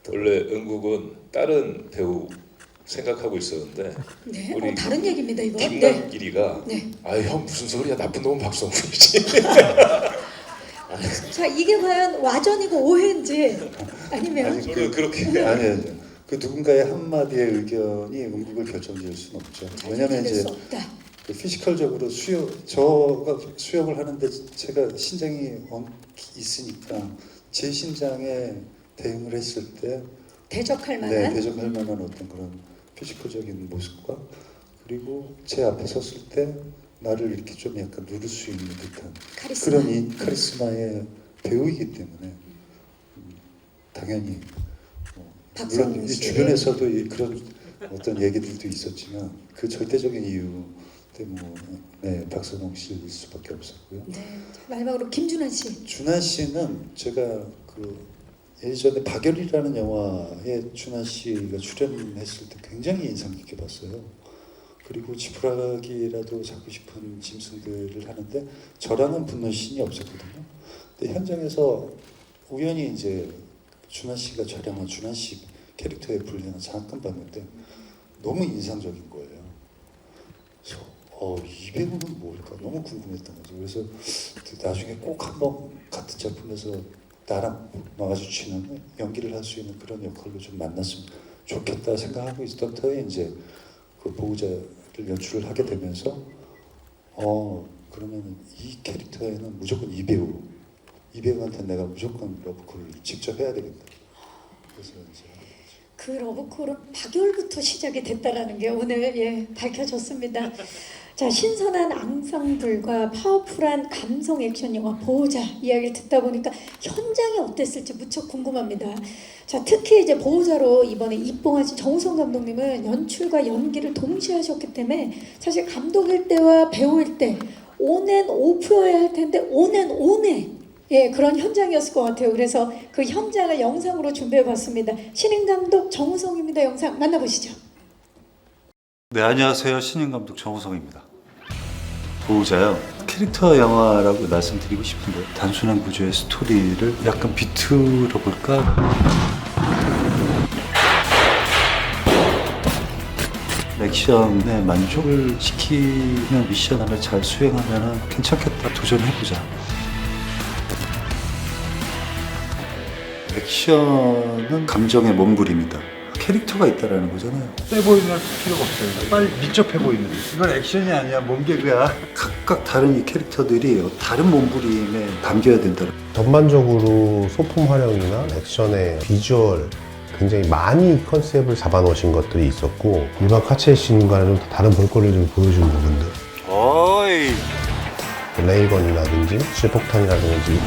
원래 은국은 다른 배우 생각하고 있었는데 네. 우리 다른 얘기입니다 이거. 네. 김남길이가 네. 형 무슨 소리야, 나쁜 놈은 박성훈이지. 자 이게 과연 와전이고 오해인지 아니면 아니 그렇게 아니에요. 그 누군가의 한마디의 의견이 은국을 결정지을 수는 없죠. 왜냐하면 이제 그 피지컬적으로 저가 수영을 하는데 제가 신장이 있으니까 제 신장에 대응을 했을 때 대적할 만한. 네, 대적할 만한 어떤 그런 피지컬적인 모습과 그리고 제 앞에 섰을 때 나를 이렇게 좀 약간 누를 수 있는 듯한 카리스마. 그런 이 카리스마의 배우이기 때문에 당연히 물론 박성웅 이 씨. 주변에서도 그런 어떤 얘기들도 있었지만 그 절대적인 이유 때문에 박성웅 씨일 수밖에 없었고요. 네. 자, 마지막으로 김준환 씨. 준하 씨는 제가 그 예전에 박열이라는 영화에 준하 씨가 출연했을 때 굉장히 인상 깊게 봤어요. 그리고 지푸라기라도 잡고 싶은 짐승들을 하는데 저랑은 붙는 신이 없었거든요. 근데 현장에서 우연히 이제 준하 씨가 촬영한 준하 씨 캐릭터의 분량을 잠깐 봤는데 너무 인상적인 거예요. 그래서 이 배우는 뭘까 너무 궁금했던 거죠. 그래서 나중에 꼭 한번 같은 작품에서 나랑 마주치는 연기를 할 수 있는 그런 역할로 좀 만났으면 좋겠다 생각하고 있었던 터에 이제 그 보호자를 연출을 하게 되면서 그러면 이 캐릭터에는 무조건 이 배우한테 내가 무조건 러브콜을 직접 해야 되겠다. 그래서 이제 그 러브콜은 박열부터 시작이 됐다라는 게 오늘 밝혀졌습니다. 자, 신선한 앙상블과 파워풀한 감성 액션 영화 보호자 이야기를 듣다 보니까 현장이 어땠을지 무척 궁금합니다. 자, 특히 이제 보호자로 이번에 입봉하신 정우성 감독님은 연출과 연기를 동시에 하셨기 때문에 사실 감독일 때와 배우일 때 온앤 오프여야 할 텐데 온앤 온에 그런 현장이었을 것 같아요. 그래서 그 현장을 영상으로 준비해봤습니다. 신인 감독 정우성입니다. 영상 만나보시죠. 네, 안녕하세요. 신인 감독 정우성입니다. 보호자요. 캐릭터 영화라고 말씀드리고 싶은데 단순한 구조의 스토리를 약간 비틀어 볼까? 액션에 만족을 시키는 미션 하나 잘 수행하면 괜찮겠다. 도전해보자. 액션은 감정의 몸부림이다. 캐릭터가 있다라는 거잖아요. 세 보이면 필요가 없어요. 빨리 밀접해 보이는. 이건 액션이 아니야, 몸개그야. 각각 다른 이 캐릭터들이 다른 몸부림에 담겨야 된다. 전반적으로 소품 활용이나 액션의 비주얼 굉장히 많이 컨셉을 잡아놓으신 것들이 있었고 일반 카체신과는 좀 다른 볼거리를 좀 보여준 부분들. 어이. 레이건이라든지 실폭탄이라든지.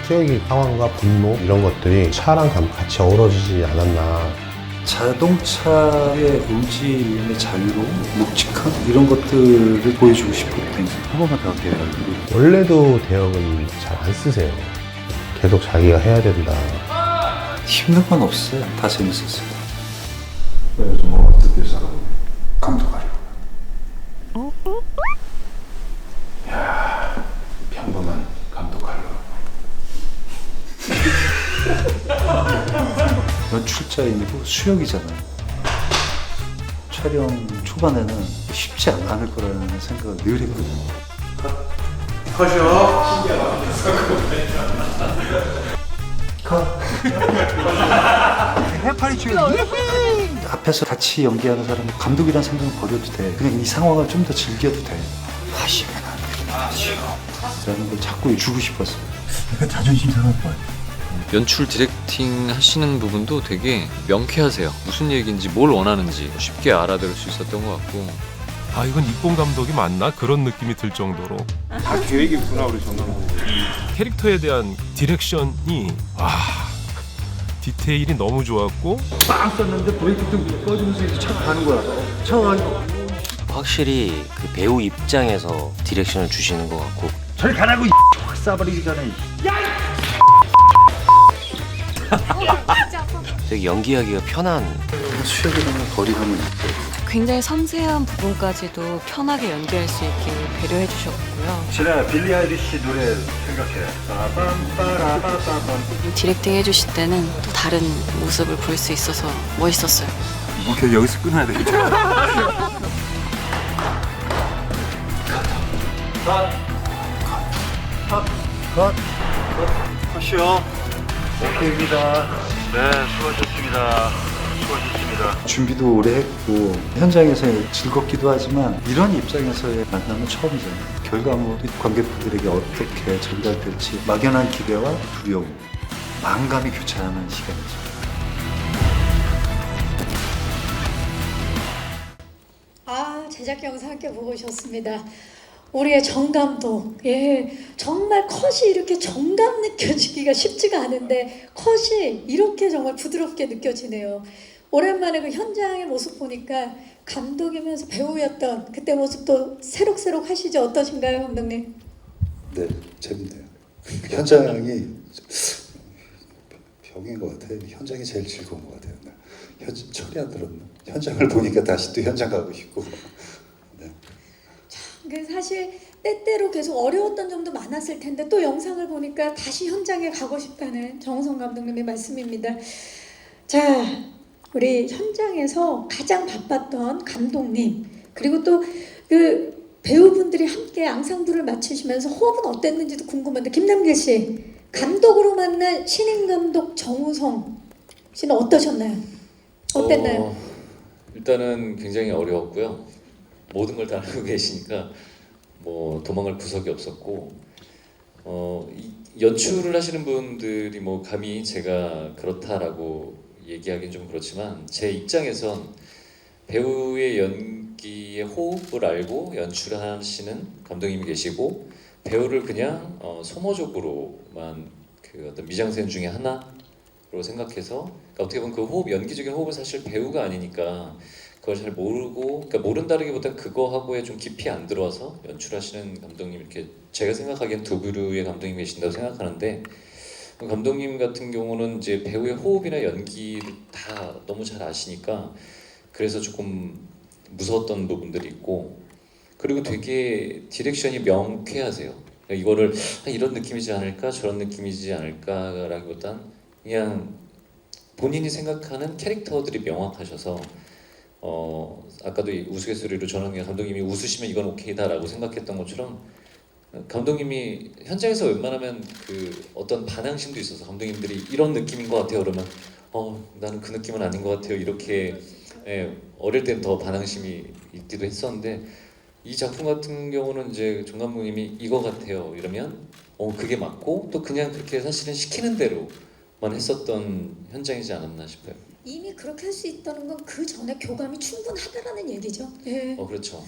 수혁이 상황과 분노 이런 것들이 차랑 같이 어우러지지 않았나. 자동차의 움직임의 자유로움, 묵직함 이런 것들을 보여주고 싶었던 한 번만 더 할게요. 원래도 대역은 잘 안 쓰세요. 계속 자기가 해야 된다. 힘든 건 없어요. 다 재밌었어요. 그래서 뭐 어떻게 살아? 감독하려고. 야, 평범한 감독하려고. 연출자이고 수역이잖아요. 촬영 초반에는 쉽지 않을 거라는 생각을 늘 했거든요. 컷이요. 해파리 치고 앞에서 같이 연기하는 사람은 감독이란 생각을 버려도 돼. 그냥 이 상황을 좀 더 즐겨도 돼. 하시면 안 돼. 하시오. 라는 걸 자꾸 주고 싶었어요. 자존심 상할 거야. 연출 디렉팅 하시는 부분도 되게 명쾌하세요. 무슨 얘기인지 뭘 원하는지 쉽게 알아들을 수 있었던 것 같고. 아, 이건 입봉 감독이 맞나? 그런 느낌이 들 정도로 다 계획이 있구나 우리 정 감독. 캐릭터에 대한 디렉션이 디테일이 너무 좋았고 빵 썼는데 브레이크 좀 꺼주면서 이제 차가 가는 거야. 차가 가니까 확실히 그 배우 입장에서 디렉션을 주시는 것 같고 저리 가라고 확 쏴버리기 전에. 되게 연기하기가 편한. 수역이라는 거리감은 있고. 굉장히 섬세한 부분까지도 편하게 연기할 수 있게 배려해 주셨고요. 진아 빌리 아일리시 노래 생각해. 디렉팅 해주실 때는 또 다른 모습을 볼 수 있어서 멋있었어요. 오케이, 여기서 끊어야 되겠다. 컷이요. 오케이입니다. 네, 수고하셨습니다. 수고하셨습니다. 준비도 오래 했고 현장에서 즐겁기도 하지만 이런 입장에서의 만남은 처음이잖아요. 결과물이 관객분들에게 어떻게 전달될지 막연한 기대와 두려움, 만감이 교차하는 시간이죠. 아, 제작 영상 함께 보고 오셨습니다. 우리의 정 감독, 예, 정말 컷이 이렇게 정감 느껴지기가 쉽지가 않은데 컷이 이렇게 정말 부드럽게 느껴지네요. 오랜만에 그 현장의 모습 보니까 감독이면서 배우였던 그때 모습도 새록새록 하시죠? 어떠신가요, 감독님? 네, 재밌네요. 현장이 병인 것 같아요. 현장이 제일 즐거운 것 같아요. 철이 안 들었나? 현장을 보니까 다시 또 현장 가고 싶고. 네. 그 사실 때때로 계속 어려웠던 점도 많았을 텐데 또 영상을 보니까 다시 현장에 가고 싶다는 정우성 감독님의 말씀입니다. 자, 우리 현장에서 가장 바빴던 감독님 그리고 또 그 배우분들이 함께 앙상블을 맡으시면서 호흡은 어땠는지도 궁금한데 김남길 씨 감독으로 만난 신인 감독 정우성 씨는 어떠셨나요? 어땠나요? 일단은 굉장히 어려웠고요. 모든 걸 다 알고 계시니까 뭐 도망갈 구석이 없었고 연출을 하시는 분들이 뭐 감히 제가 그렇다라고 얘기하기는 좀 그렇지만 제 입장에선 배우의 연기의 호흡을 알고 연출하시는 감독님이 계시고 배우를 그냥 소모적으로만 그 어떤 미장센 중에 하나로 생각해서 그러니까 어떻게 보면 그 호흡, 연기적인 호흡은 사실 배우가 아니니까 그걸 잘 모르고 그러니까 모른다기보다는 그거하고에 좀 깊이 안 들어와서 연출하시는 감독님 이렇게 제가 생각하기엔 두 부류의 감독님이 계신다고 생각하는데 감독님 같은 경우는 이제 배우의 호흡이나 연기를 다 너무 잘 아시니까 그래서 조금 무서웠던 부분들이 있고 그리고 되게 디렉션이 명쾌하세요. 그러니까 이거를 이런 느낌이지 않을까 저런 느낌이지 않을까라기보단 그냥 본인이 생각하는 캐릭터들이 명확하셔서 아까도 이 우스갯소리로 저는 그냥 감독님이 웃으시면 이건 오케이다라고 생각했던 것처럼 감독님이 현장에서 웬만하면 그 어떤 반항심도 있어서 감독님들이 이런 느낌인 것 같아요 그러면 나는 그 느낌은 아닌 것 같아요 이렇게 어릴 땐 더 반항심이 있기도 했었는데 이 작품 같은 경우는 이제 정 감독님이 이거 같아요 이러면 그게 맞고 또 그냥 그렇게 사실은 시키는 대로만 했었던 현장이지 않았나 싶어요. 이미 그렇게 할 수 있다는 건 그 전에 교감이 충분하다라는 얘기죠. 예. 그렇죠.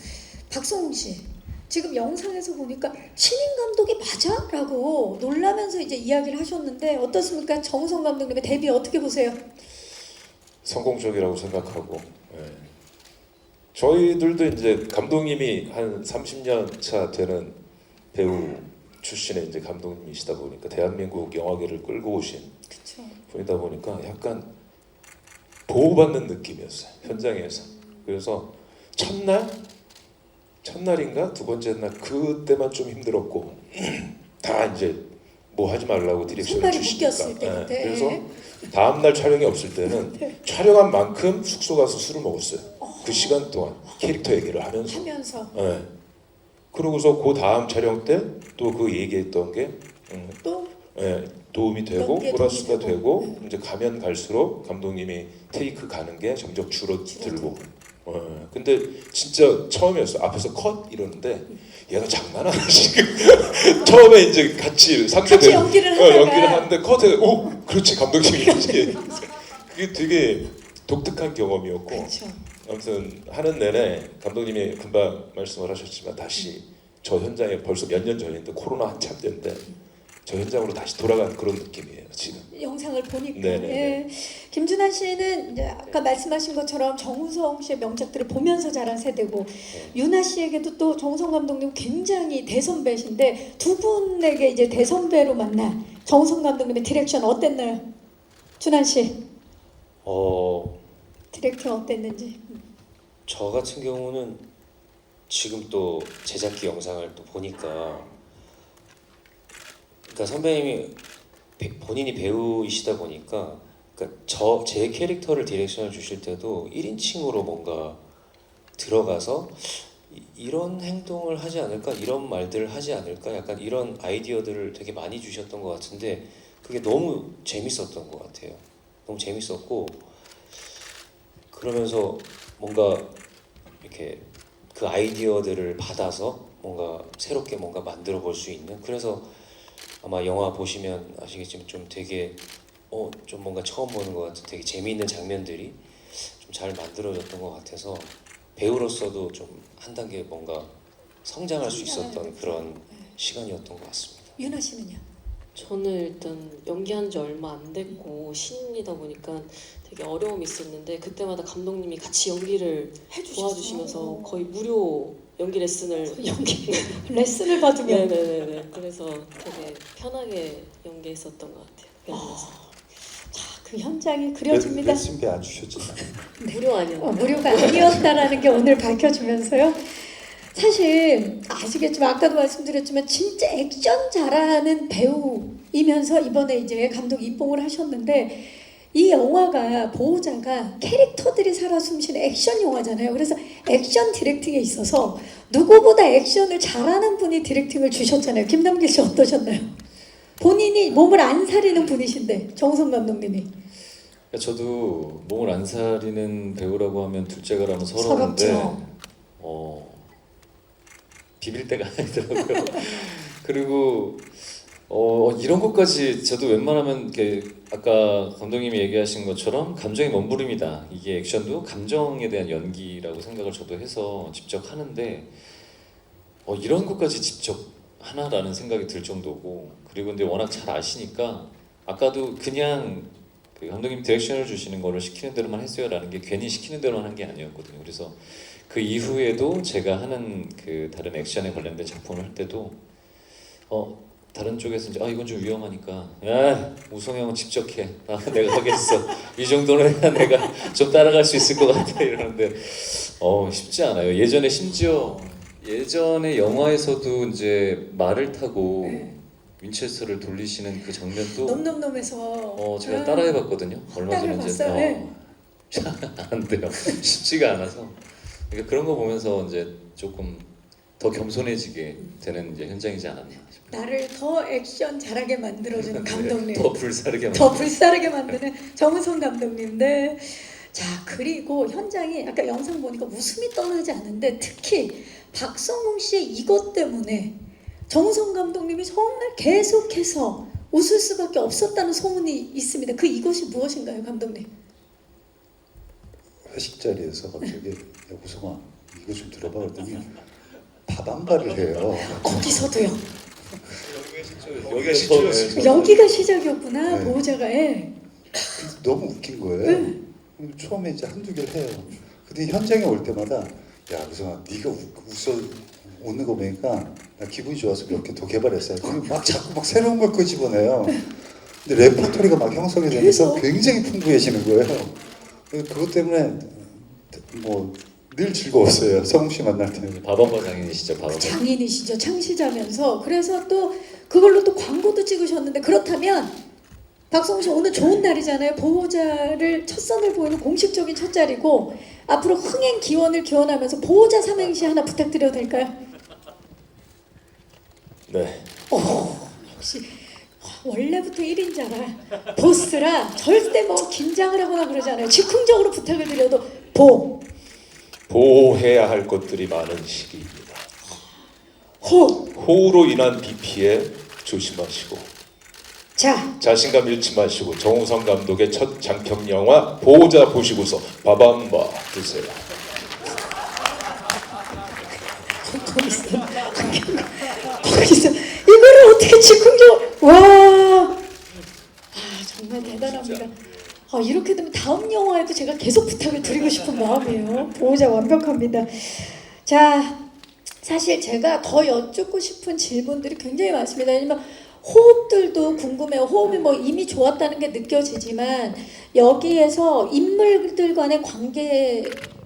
박성웅 씨, 지금 영상에서 보니까 신인 감독이 맞아? 라고 놀라면서 이제 이야기를 하셨는데 어떻습니까? 정우성 감독님의 데뷔 어떻게 보세요? 성공적이라고 생각하고 저희들도 이제 감독님이 한 30년 차 되는 배우 출신의 이제 감독님이시다 보니까 대한민국 영화계를 끌고 오신 분이다 보니까 약간 보호받는 느낌이었어요 현장에서. 그래서 첫날인가 두 번째 날 그때만 좀 힘들었고 다 이제 뭐 하지 말라고 디렉션을 주시니까 그래서 다음 날 촬영이 없을 때는 촬영한 만큼 숙소 가서 술을 먹었어요. 그 시간 동안 캐릭터 얘기를 하면서. 그러고서 그 다음 촬영 때 또 그 얘기했던 게 도움이 되고 플러스가 되고 이제 가면 갈수록 감독님이 테이크 가는 게 점점 줄어들고. 근데 진짜 처음이었어. 앞에서 컷 이러는데 얘가 장난 아니야 지금. 처음에 이제 같이 연기를 하는데 컷에 그렇지 감독님이 그게 되게 독특한 경험이었고. 아무튼 하는 내내 감독님이 금방 말씀을 하셨지만 다시 저 현장에 벌써 몇 년 전인데 코로나 한참 때인데 저 현장으로 다시 돌아간 그런 느낌이에요 지금. 영상을 보니까. 예. 김준하 씨는 이제 아까 말씀하신 것처럼 정우성 씨의 명작들을 보면서 자란 세대고 윤하 씨에게도 또 정우성 감독님 굉장히 대선배신데 두 분에게 이제 대선배로 만난 정우성 감독님의 디렉션 어땠나요? 준하 씨. 디렉션 어땠는지. 저 같은 경우는 지금 또 제작기 영상을 또 보니까 그러니까 선배님이 본인이 배우이시다 보니까 그러니까 제 캐릭터를 디렉션을 주실 때도 1인칭으로 뭔가 들어가서 이런 행동을 하지 않을까 이런 말들을 하지 않을까 약간 이런 아이디어들을 되게 많이 주셨던 것 같은데 그게 너무 재밌었던 것 같아요. 너무 재밌었고 그러면서 뭔가 이렇게 그 아이디어들을 받아서 뭔가 새롭게 뭔가 만들어 볼 수 있는, 그래서 아마 영화 보시면 아시겠지만 좀 되게 좀 뭔가 처음 보는 것 같은 되게 재미있는 장면들이 좀 잘 만들어졌던 것 같아서 배우로서도 좀 한 단계 뭔가 성장할 수 있었던 그런 시간이었던 것 같습니다. 윤아 씨는요? 저는 일단 연기한 지 얼마 안 됐고 신인이다 보니까 되게 어려움이 있었는데 그때마다 감독님이 같이 연기를 도와주시면서 거의 무료 연기 레슨을 연기 레슨을 받으면 네네네. 그래서 되게 편하게 연기했었던 것 같아요. 연기에서. 그 현장이 그려집니다. 레슨비 안 주셨잖아요. 무료 아니었나요? 무료가 아니었다라는 게 오늘 밝혀지면서요. 사실 아시겠지만 아까도 말씀드렸지만 진짜 액션 잘하는 배우이면서 이번에 이제 감독 입봉을 하셨는데 이 영화가 보호자가 캐릭터들이 살아 숨쉬는 액션 영화잖아요. 그래서 액션 디렉팅에 있어서 누구보다 액션을 잘하는 분이 디렉팅을 주셨잖아요. 김남길 씨 어떠셨나요? 본인이 몸을 안 사리는 분이신데 정우성 감독님이. 저도 몸을 안 사리는 배우라고 하면 둘째가라면 서러운데 비빌 때가 아니더라고요. 그리고 이런 것까지 저도 웬만하면 이렇게 아까 감독님이 얘기하신 것처럼 감정의 몸부림이다. 이게 액션도 감정에 대한 연기라고 생각을 저도 해서 직접 하는데 이런 것까지 직접 하나라는 생각이 들 정도고, 그리고 근데 워낙 잘 아시니까 아까도 그냥 그 감독님 디렉션을 주시는 거를 시키는 대로만 했어요라는 게 괜히 시키는 대로만 한 게 아니었거든요. 그래서 그 이후에도 제가 하는 그 다른 액션에 관련된 작품을 할 때도 다른 쪽에서 이제 이건 좀 위험하니까 야 우성 형은 직접 해. 내가 하겠어. 이 정도는 해야 내가 좀 따라갈 수 있을 것 같아 이러는데 쉽지 않아요. 예전에 영화에서도 이제 말을 타고 윈체스터를 돌리시는 그 장면도 넘넘넘에서 제가 따라해봤거든요. 얼마 전에 이제 안 돼요. 쉽지가 않아서. 그러니까 그런 거 보면서 이제 조금 더 겸손해지게 되는 이제 현장이지 않았나 싶어요. 나를 더 액션 잘하게 만들어주는 감독님. 더 불사르게 만드는 정우성 감독님. 네. 자, 그리고 현장이 아까 영상 보니까 웃음이 떠나지 않는데 특히 박성웅 씨의 이것 때문에 정우성 감독님이 정말 계속해서 웃을 수밖에 없었다는 소문이 있습니다. 그 이것이 무엇인가요, 감독님? 회식 자리에서 갑자기 야 우성아 이거 좀 들어봐 그랬더니 바방가를 해요. 거기서도요. 여기가 시작이었어요. 여기가 시작이었구나. 네. 보호자가. 너무 웃긴 거예요. 처음에 이제 한두 개를 해요. 근데 현장에 올 때마다 야 우성아 네가 웃는 거 보니까 나 기분이 좋아서 몇 개 더 개발했어요. 막 자꾸 막 새로운 걸 끄집어내요. 근데 레퍼토리가 막 형성이 되면서 굉장히 풍부해지는 거예요. 그것 때문에 뭐 늘 즐거웠어요. 성웅 씨 만날 때는. 바밤바 장인이시죠, 바밤바. 장인이시죠, 창시자면서. 그래서 또 그걸로 또 광고도 찍으셨는데, 그렇다면 박성웅 씨 오늘 좋은 날이잖아요. 보호자를 첫 선을 보이는 공식적인 첫 자리고 앞으로 흥행 기원을 기원하면서 보호자 삼행시 하나 부탁드려도 될까요? 네. 역시 원래부터 1인자라 보스라 절대 뭐 긴장을 하거나 그러지 않아요. 즉흥적으로 부탁을 드려도 보호해야 할 것들이 많은 시기입니다. 호우로 인한 비 피해 조심하시고 자신감 잃지 마시고 정우성 감독의 첫 장편 영화 보호자 보시고서 바밤바 드세요. 거기서 이거를 어떻게 즉흥적으로 와 정말 대단합니다. 이렇게 되면 다음 영화에도 제가 계속 부탁을 드리고 싶은 마음이에요. 보호자 완벽합니다. 자, 사실 제가 더 여쭙고 싶은 질문들이 굉장히 많습니다. 왜냐면 호흡들도 궁금해요. 호흡이 뭐 이미 좋았다는 게 느껴지지만 여기에서 인물들 간의 관계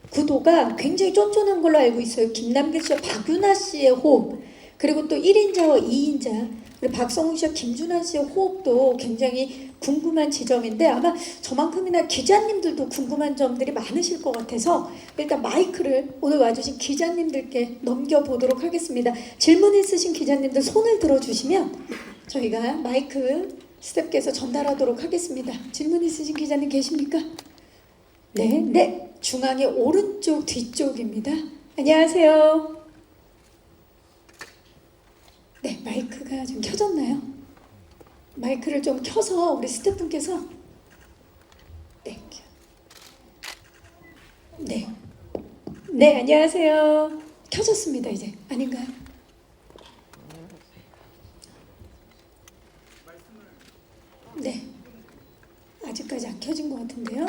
구도가 굉장히 쫀쫀한 걸로 알고 있어요. 김남길 씨와 박윤아 씨의 호흡, 그리고 또 1인자와 2인자, 그리고 박성웅 씨와 김준환 씨의 호흡도 굉장히 궁금한 지점인데 아마 저만큼이나 기자님들도 궁금한 점들이 많으실 것 같아서 일단 마이크를 오늘 와주신 기자님들께 넘겨보도록 하겠습니다. 질문 있으신 기자님들 손을 들어주시면 저희가 마이크 스태프께서 전달하도록 하겠습니다. 질문 있으신 기자님 계십니까? 네, 중앙의 오른쪽 뒤쪽입니다. 안녕하세요. 네, 마이크가 좀 켜졌나요? 마이크를 좀 켜서 우리 스태프분께서 네, 네, 네, 안녕하세요. 켜졌습니다. 이제 아닌가요? 네, 아직까지 안 켜진 것 같은데요.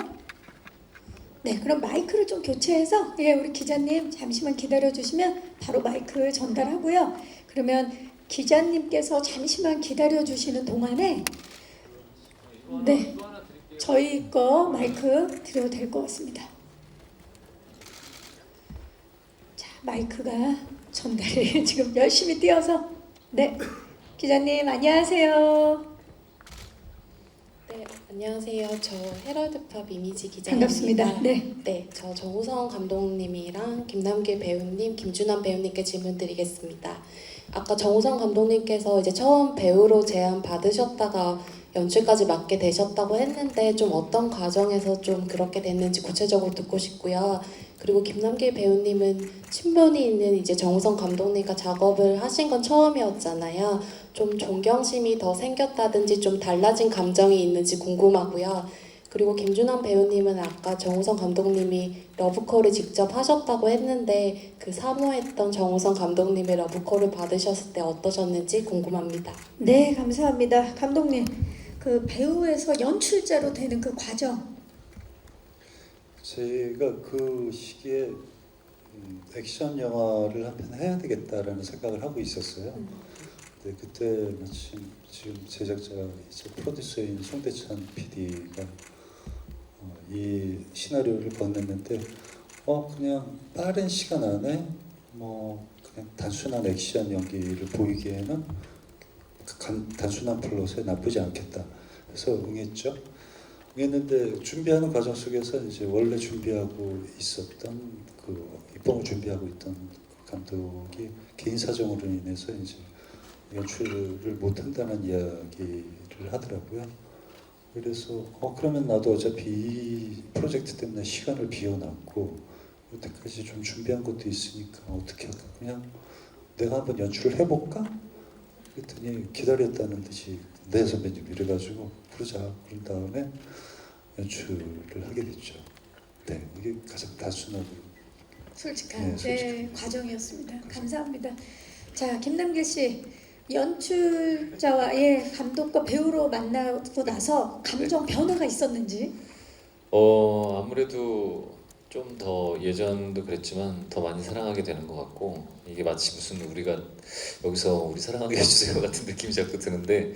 네, 그럼 마이크를 좀 교체해서 우리 기자님 잠시만 기다려 주시면 바로 마이크 전달하고요. 그러면 기자님께서 잠시만 기다려 주시는 동안에 네, 저희 거 마이크 드려도 될 것 같습니다. 자, 마이크가 전달이 지금 열심히 뛰어서 네, 기자님 안녕하세요. 네, 안녕하세요. 저 헤럴드팝 이미지 기자입니다. 반갑습니다. 네. 네, 저 정우성 감독님이랑 김남길 배우님, 김준환 배우님께 질문 드리겠습니다. 아까 정우성 감독님께서 이제 처음 배우로 제안 받으셨다가 연출까지 맡게 되셨다고 했는데 좀 어떤 과정에서 좀 그렇게 됐는지 구체적으로 듣고 싶고요. 그리고 김남길 배우님은 친분이 있는 이제 정우성 감독님과 작업을 하신 건 처음이었잖아요. 좀 존경심이 더 생겼다든지 좀 달라진 감정이 있는지 궁금하고요. 그리고 김준환 배우님은 아까 정우성 감독님이 러브콜을 직접 하셨다고 했는데 그 사모했던 정우성 감독님의 러브콜을 받으셨을 때 어떠셨는지 궁금합니다. 네, 감사합니다. 감독님, 그 배우에서 연출자로 되는 그 과정. 제가 그 시기에 액션 영화를 한 편 해야 되겠다라는 생각을 하고 있었어요. 근데 그때 마침 지금 제작자가 이제 프로듀서인 송대찬 PD가 이 시나리오를 건넸는데 그냥 빠른 시간 안에 뭐 그냥 단순한 액션 연기를 보이기에는 단순한 플롯에 나쁘지 않겠다. 그래서 응했죠. 응했는데 준비하는 과정 속에서 이제 원래 준비하고 있었던 입봉을 준비하고 있던 감독이 개인 사정으로 인해서 이제 연출을 못 한다는 이야기를 하더라고요. 그래서 그러면 나도 어차피 이 프로젝트 때문에 시간을 비워놨고 여태까지 좀 준비한 것도 있으니까 어떻게 할까? 그냥 내가 한번 연출을 해볼까? 그랬더니 기다렸다는 듯이 네 선배님 이래가지고 부르자. 그런 다음에 연출을 하게 됐죠. 네, 이게 가장 단순하고 솔직한 솔직한 과정이었습니다. 감사합니다. 자, 김남길 씨, 연출자와 감독과 배우로 만나고 나서 감정 변화가 있었는지? 아무래도 좀 더 예전도 그랬지만 더 많이 사랑하게 되는 것 같고 이게 마치 무슨 우리가 여기서 우리 사랑하게 해주세요 같은 느낌이 자꾸 드는데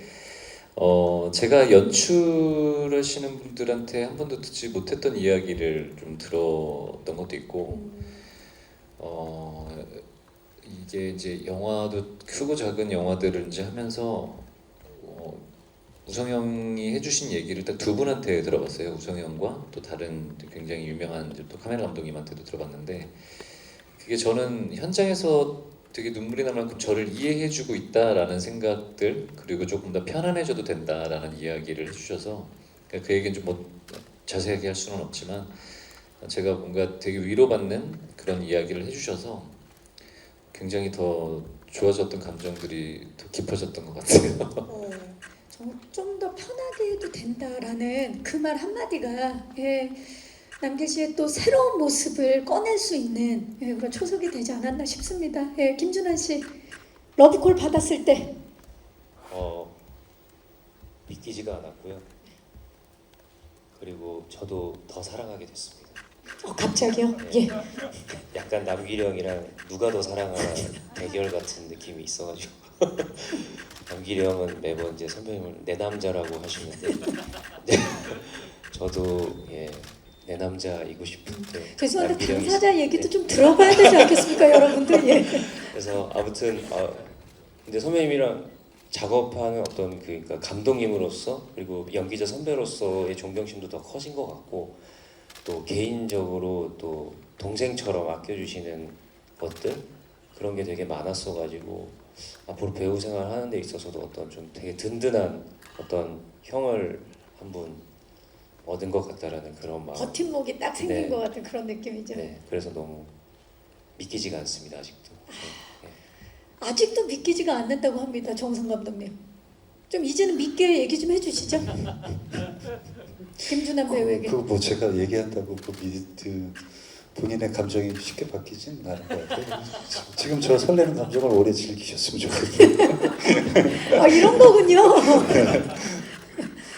제가 연출하시는 분들한테 한 번도 듣지 못했던 이야기를 좀 들었던 것도 있고 이게 이제 영화도 크고 작은 영화들을 이제 하면서 우성형이 해주신 얘기를 딱 두 분한테 들어봤어요. 우성형과 또 다른 굉장히 유명한 이제 또 카메라 감독님한테도 들어봤는데 그게 저는 현장에서 되게 눈물이 날 만큼 저를 이해해주고 있다라는 생각들 그리고 조금 더 편안해져도 된다라는 이야기를 해주셔서 그 얘기는 좀 뭐 자세하게 할 수는 없지만 제가 뭔가 되게 위로받는 그런 이야기를 해주셔서 굉장히 더 좋아졌던 감정들이 더 깊어졌던 것 같아요. 좀 더 편하게 해도 된다라는 그 말 한마디가 남길 씨의 또 새로운 모습을 꺼낼 수 있는 그런 초석이 되지 않았나 싶습니다. 김준환 씨, 러브콜 받았을 때 믿기지가 않았고요. 그리고 저도 더 사랑하게 됐습니다. 갑자기요? 네. 약간 남길이 형이랑 누가 더 사랑하나 대결 같은 느낌이 있어가지고 남길이 형은 매번 이제 선배님을 내 남자라고 하시는데 저도 내 남자이고 싶은데 죄송한데 당사자 얘기도 좀 들어봐야 되지 않겠습니까, 여러분들? 그래서 아무튼 근데 선배님이랑 작업하는 어떤 그러니까 감독님으로서 그리고 연기자 선배로서의 존경심도 더 커진 것 같고 또 개인적으로 또 동생처럼 아껴주시는 것들 그런 게 되게 많았어가지고 앞으로 배우 생활 하는 데 있어서도 어떤 좀 되게 든든한 어떤 형을 한 분 얻은 것 같다라는 그런 마음. 버팀목이 딱 생긴 것 같은 그런 느낌이죠. 네, 그래서 너무 믿기지가 않습니다 아직도. 아직도 믿기지가 않는다고 합니다. 정우성 감독님. 좀 이제는 믿게 얘기 좀 해주시죠. 김준환 배우에게. 뭐 제가 얘기한다고 본인의 감정이 쉽게 바뀌진 않은 것 같아요. 지금 저 설레는 감정을 오래 즐기셨으면 좋겠어요. 아, 이런 거군요.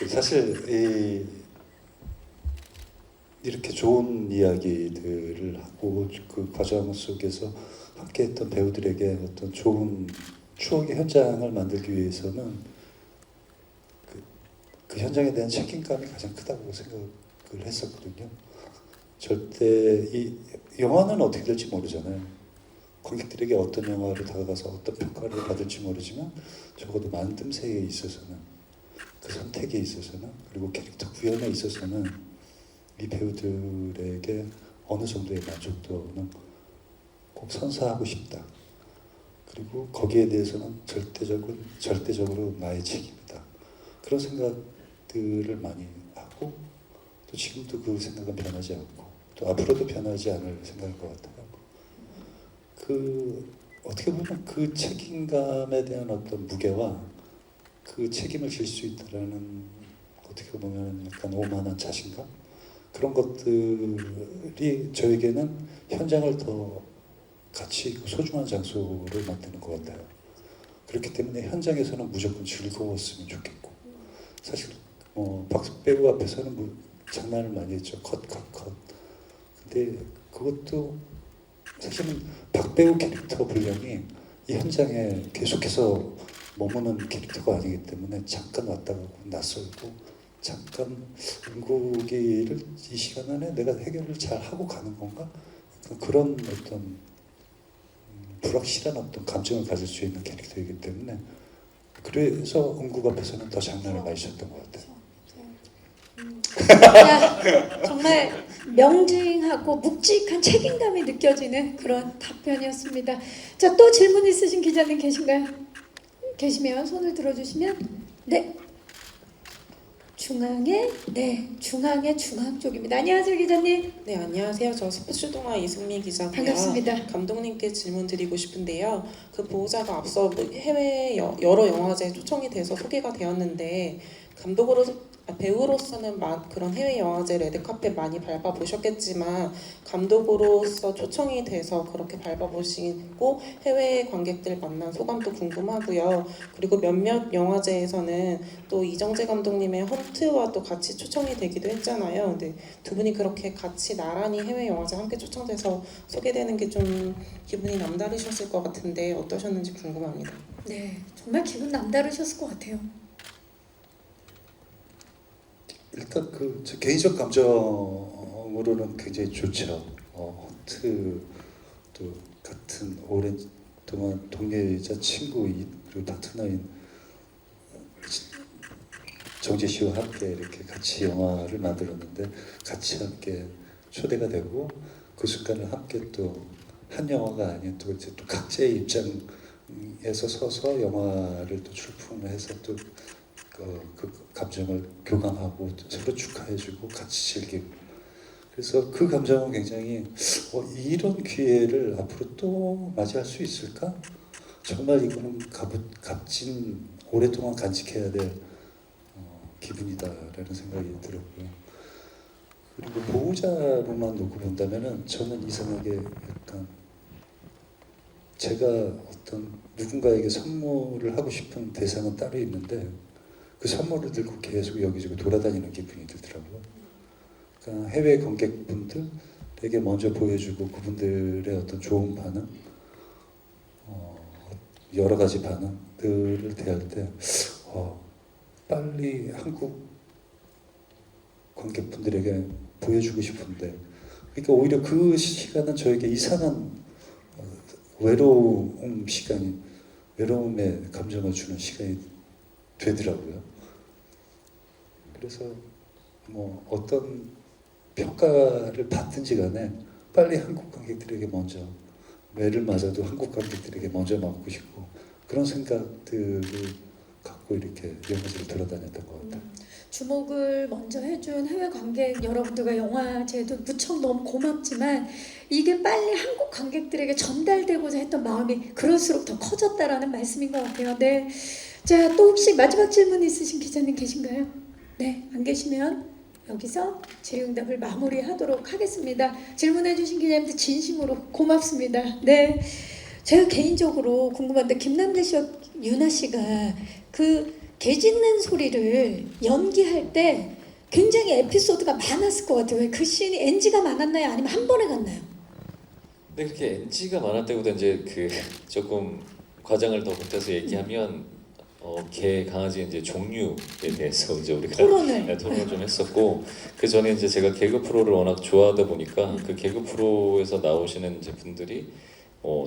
사실 이렇게 좋은 이야기들을 하고 그 과정 속에서 함께했던 배우들에게 어떤 좋은 추억의 현장을 만들기 위해서는 그 현장에 대한 책임감이 가장 크다고 생각을 했었거든요. 절대 이 영화는 어떻게 될지 모르잖아요. 관객들에게 어떤 영화를 다가가서 어떤 평가를 받을지 모르지만 적어도 만듦새에 있어서는, 그 선택에 있어서는, 그리고 캐릭터 구현에 있어서는 이 배우들에게 어느 정도의 만족도는 꼭 선사하고 싶다. 그리고 거기에 대해서는 절대적으로 나의 책임이다. 그런 생각들을 많이 하고, 또 지금도 그 생각은 변하지 않고, 또 앞으로도 변하지 않을 생각인 것 같아요. 어떻게 보면 그 책임감에 대한 어떤 무게와 그 책임을 질 수 있다라는, 어떻게 보면 약간 오만한 자신감, 그런 것들이 저에게는 현장을 더 가치 있고 소중한 장소를 만드는 것 같아요. 그렇기 때문에 현장에서는 무조건 즐거웠으면 좋겠고, 사실 박배우 앞에서는 장난을 많이 했죠. 컷. 근데 그것도 사실은 박배우 캐릭터 분량이 이 현장에 계속해서 머무는 캐릭터가 아니기 때문에 잠깐 왔다 가고 낯설고, 잠깐 은국이를 이 시간 안에 내가 해결을 잘 하고 가는 건가? 그런 어떤 불확실한 어떤 감정을 가질 수 있는 캐릭터이기 때문에, 그래서 은국 앞에서는 더 장난을 많이 쳤던 것 같아요. 자, 정말 명징하고 묵직한 책임감이 느껴지는 그런 답변이었습니다. 자, 또 질문 있으신 기자님 계신가요? 계시면 손을 들어주시면. 네. 중앙의 중앙 쪽입니다. 안녕하세요, 기자님. 네, 안녕하세요. 저 스포츠 동아 이승미 기자고요. 반갑습니다. 감독님께 질문 드리고 싶은데요. 그 보호자가 앞서 해외 여러 영화제에 초청이 돼서 소개가 되었는데, 배우로서는 그런 해외 영화제 레드카펫 많이 밟아보셨겠지만, 감독으로서 초청이 돼서 그렇게 밟아보시고 해외 관객들 만난 소감도 궁금하고요. 그리고 몇몇 영화제에서는 또 이정재 감독님의 헌트와 또 같이 초청이 되기도 했잖아요. 근데 두 분이 그렇게 같이 나란히 해외 영화제 함께 초청돼서 소개되는 게 좀 기분이 남다르셨을 것 같은데 어떠셨는지 궁금합니다. 네, 정말 기분 남다르셨을 것 같아요. 일단 제 개인적 감정으로는 굉장히 좋죠. 헌트도 같은 오랜 동안 동료이자 친구인, 그리고 파트너인 정재 씨와 함께 이렇게 같이 영화를 만들었는데, 같이 함께 초대가 되고, 그 순간을 함께 또 한 영화가 아닌 또 이제 또 각자의 입장에서 서서 영화를 또 출품을 해서 또 그 감정을 교감하고 서로 축하해주고 같이 즐기고, 그래서 그 감정은 굉장히 이런 기회를 앞으로 또 맞이할 수 있을까? 정말 이거는 값진, 오랫동안 간직해야 될 기분이다라는 생각이 들었고요. 그리고 보호자로만 놓고 본다면은 저는 이상하게 약간 제가 어떤 누군가에게 선물을 하고 싶은 대상은 따로 있는데, 그 선물을 들고 계속 여기저기 돌아다니는 기분이 들더라고요. 그러니까 해외 관객분들에게 먼저 보여주고, 그분들의 어떤 좋은 반응, 여러 가지 반응들을 대할 때 빨리 한국 관객분들에게 보여주고 싶은데, 그러니까 오히려 그 시간은 저에게 이상한 외로움의 감정을 주는 시간이 되더라고요. 그래서 어떤 평가를 받든지 간에 빨리 한국 관객들에게 먼저, 매를 맞아도 한국 관객들에게 먼저 맞고 싶고, 그런 생각들을 갖고 이렇게 영화제를 돌아다녔던 것 같아요. 주목을 먼저 해준 해외 관객 여러분들과 영화제도 무척 너무 고맙지만 이게 빨리 한국 관객들에게 전달되고자 했던 마음이 그럴수록 더 커졌다라는 말씀인 것 같아요. 네. 자, 또 혹시 마지막 질문 있으신 기자님 계신가요? 네, 안 계시면 여기서 질의응답을 마무리하도록 하겠습니다. 질문해주신 기자님들 진심으로 고맙습니다. 네, 제가 개인적으로 궁금한데 김남길 씨와 유나 씨가 그 개 짖는 소리를 연기할 때 굉장히 에피소드가 많았을 것 같아요. 그 씬이 NG가 많았나요? 아니면 한 번에 갔나요? 근데 그렇게 NG가 많았다기보다 이제 그 조금 과장을 더 보태서 얘기하면 개 강아지 이제 종류에 대해서 이제 우리가 토론을 좀 했었고 그 전에 이제 제가 개그 프로를 워낙 좋아하다 보니까 그 개그 프로에서 나오시는 이제 분들이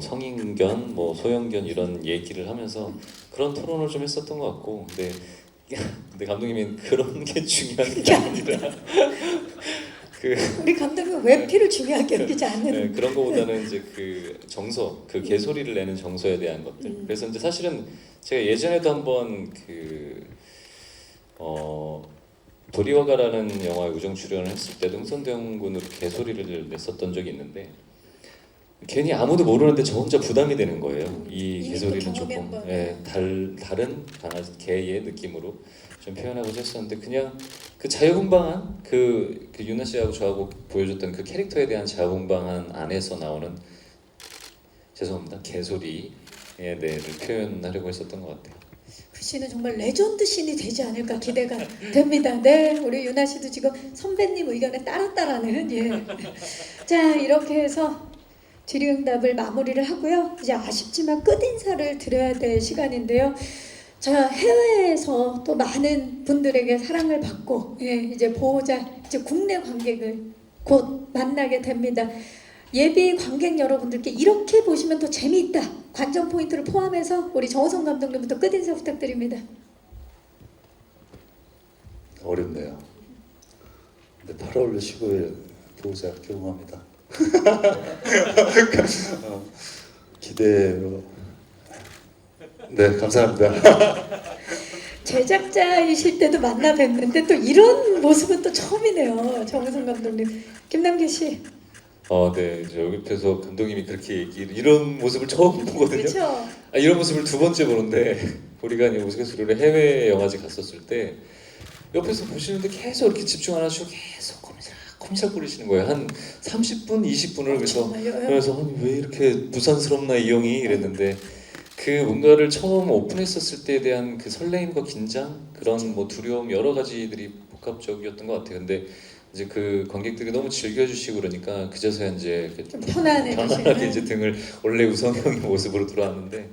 성인견, 소형견 이런 얘기를 하면서 그런 토론을 좀 했었던 것 같고 근데 감독님이 그런 게 중요한 게 아니라 우리 감독님은 왜 피를 중요하게 여기지 않는 네, 그런 거보다는 이제 그 정서, 그 개소리를 내는 정서에 대한 것들. 그래서 이제 사실은 제가 예전에도 한번 도리와가라는 영화에 우정 출연을 했을 때도 흥선대원 군으로 개소리를 냈었던 적이 있는데 괜히 아무도 모르는데 저 혼자 부담이 되는 거예요. 이 개소리는 조금 다른 강아지 개의 느낌으로 좀 표현하고자 했었는데 그냥 그 자유분방한 그 유나 씨하고 저하고 보여줬던 그 캐릭터에 대한 자유분방한 안에서 나오는 죄송합니다 개소리에 대해를 표현하려고 했었던 것 같아요. 그 씬은 정말 레전드 씬이 되지 않을까 기대가 됩니다. 네, 우리 유나 씨도 지금 선배님 의견에 따랐다라는 자, 이렇게 해서 질의응답을 마무리를 하고요. 이제 아쉽지만 끝인사를 드려야 될 시간인데요. 자, 해외에서 또 많은 분들에게 사랑을 받고 이제 보호자, 이제 국내 관객을 곧 만나게 됩니다. 예비 관객 여러분들께 이렇게 보시면 더 재미있다. 관전 포인트를 포함해서 우리 정우성 감독님부터 끝인사 부탁드립니다. 어렵네요. 근데 8월 15일 보호자 개봉합니다. 기대로. 네, 감사합니다. 제작자이실 때도 만나 뵙는데 또 이런 모습은 또 처음이네요. 정우성 감독님. 김남길 씨. 네, 저 옆에서 감독님이 그렇게 이런 모습을 처음 보거든요. 그렇죠. 이런 모습을 두 번째 보는데 우리가 이제 우스갯소리로 해외 영화제 갔었을 때 옆에서 보시는데 계속 이렇게 집중 안 하시고 계속 꼼짝거리시는 거예요. 한 30분, 20분을 그래서 아니, 왜 이렇게 부산스럽나 이 형이 이랬는데 그 뭔가를 처음 오픈했었을 때에 대한 그 설레임과 긴장 그런 두려움 여러 가지들이 복합적이었던 것 같아요. 근데 이제 그 관객들이 너무 즐겨주시고 그러니까 그제서야 이제 편안하게 이제 등을 원래 우성형의 모습으로 들어왔는데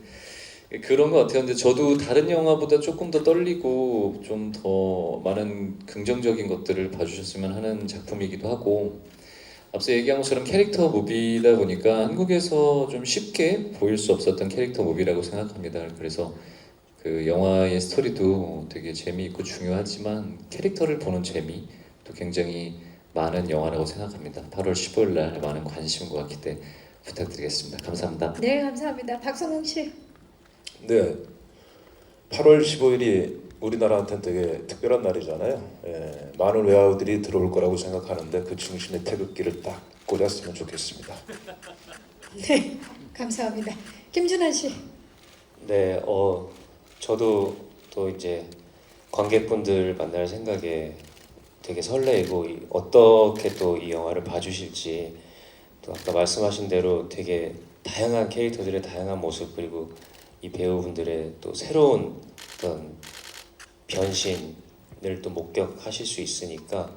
그런 것 같아요. 근데 저도 다른 영화보다 조금 더 떨리고 좀 더 많은 긍정적인 것들을 봐주셨으면 하는 작품이기도 하고 앞서 얘기한 것처럼 캐릭터 무비다 보니까 한국에서 좀 쉽게 보일 수 없었던 캐릭터 무비라고 생각합니다. 그래서 그 영화의 스토리도 되게 재미있고 중요하지만 캐릭터를 보는 재미 또 굉장히 많은 영화라고 생각합니다. 8월 15일 날 많은 관심과 기대 부탁드리겠습니다. 감사합니다. 네, 감사합니다. 박성웅 씨. 네, 8월 15일이 우리나라한테는 되게 특별한 날이잖아요. 많은 외화들이 들어올 거라고 생각하는데 그 중심에 태극기를 딱 꽂았으면 좋겠습니다. 네, 감사합니다. 김준환 씨. 네, 저도 또 이제 관객분들 만날 생각에 되게 설레이고 어떻게 또 이 영화를 봐주실지 또 아까 말씀하신 대로 되게 다양한 캐릭터들의 다양한 모습 그리고 이 배우분들의 또 새로운 어떤 변신을 또 목격하실 수 있으니까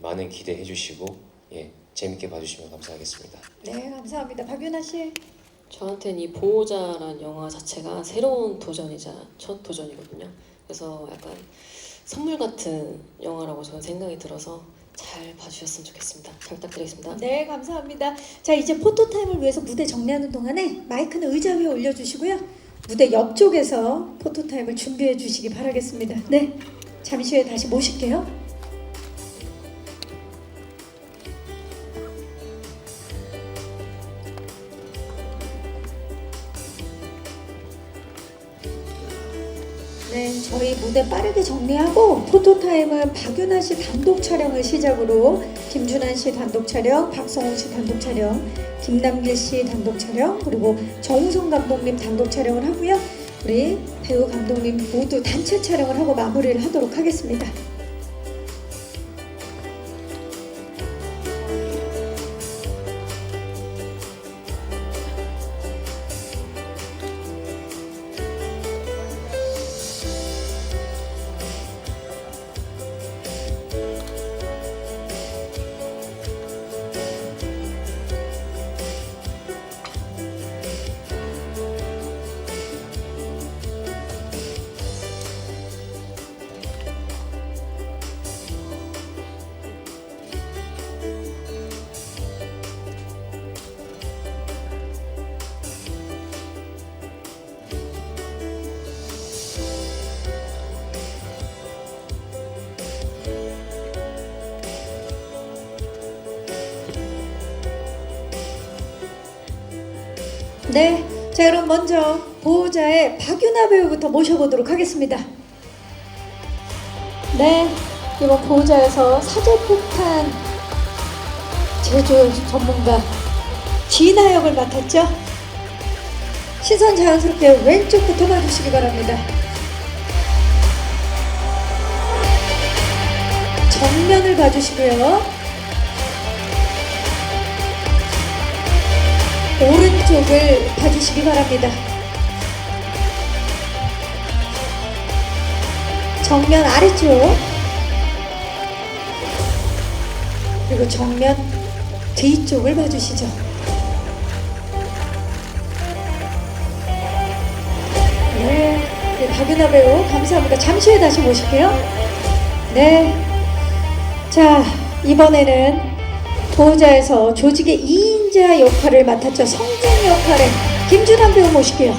많은 기대해 주시고 재밌게 봐주시면 감사하겠습니다. 네, 감사합니다. 박윤아 씨. 저한테는 이 보호자란 영화 자체가 새로운 도전이자 첫 도전이거든요. 그래서 약간 선물 같은 영화라고 저는 생각이 들어서 잘 봐주셨으면 좋겠습니다. 잘 부탁드리겠습니다. 네, 감사합니다. 자, 이제 포토타임을 위해서 무대 정리하는 동안에 마이크는 의자 위에 올려주시고요. 무대 옆쪽에서 포토타임을 준비해 주시기 바라겠습니다. 네, 잠시 후에 다시 모실게요. 네, 저희 무대 무대 빠르게 정리하고 포토타임은 박윤아 씨 단독 촬영을 시작으로 김준환 씨 단독 촬영, 박성훈 씨 단독 촬영, 김남길 씨 단독 촬영, 그리고 정우성 감독님 단독 촬영을 하고요. 우리 배우 감독님 모두 단체 촬영을 하고 마무리를 하도록 하겠습니다. 네, 자 그럼 먼저 보호자의 박윤아 배우부터 모셔보도록 하겠습니다. 네, 이번 보호자에서 사제폭탄 제조 전문가 진아 역을 맡았죠. 시선 자연스럽게 왼쪽부터 봐주시기 바랍니다. 정면을 봐주시고요. 오른쪽을 봐주시기 바랍니다. 정면 아래쪽, 그리고 정면 뒤쪽을 봐주시죠. 네, 박윤아 배우 감사합니다. 잠시 후에 다시 모실게요. 네, 자 이번에는 보호자에서 조직의 2인자 역할을 맡았죠. 성중 역할의 김준환 배우 모실게요.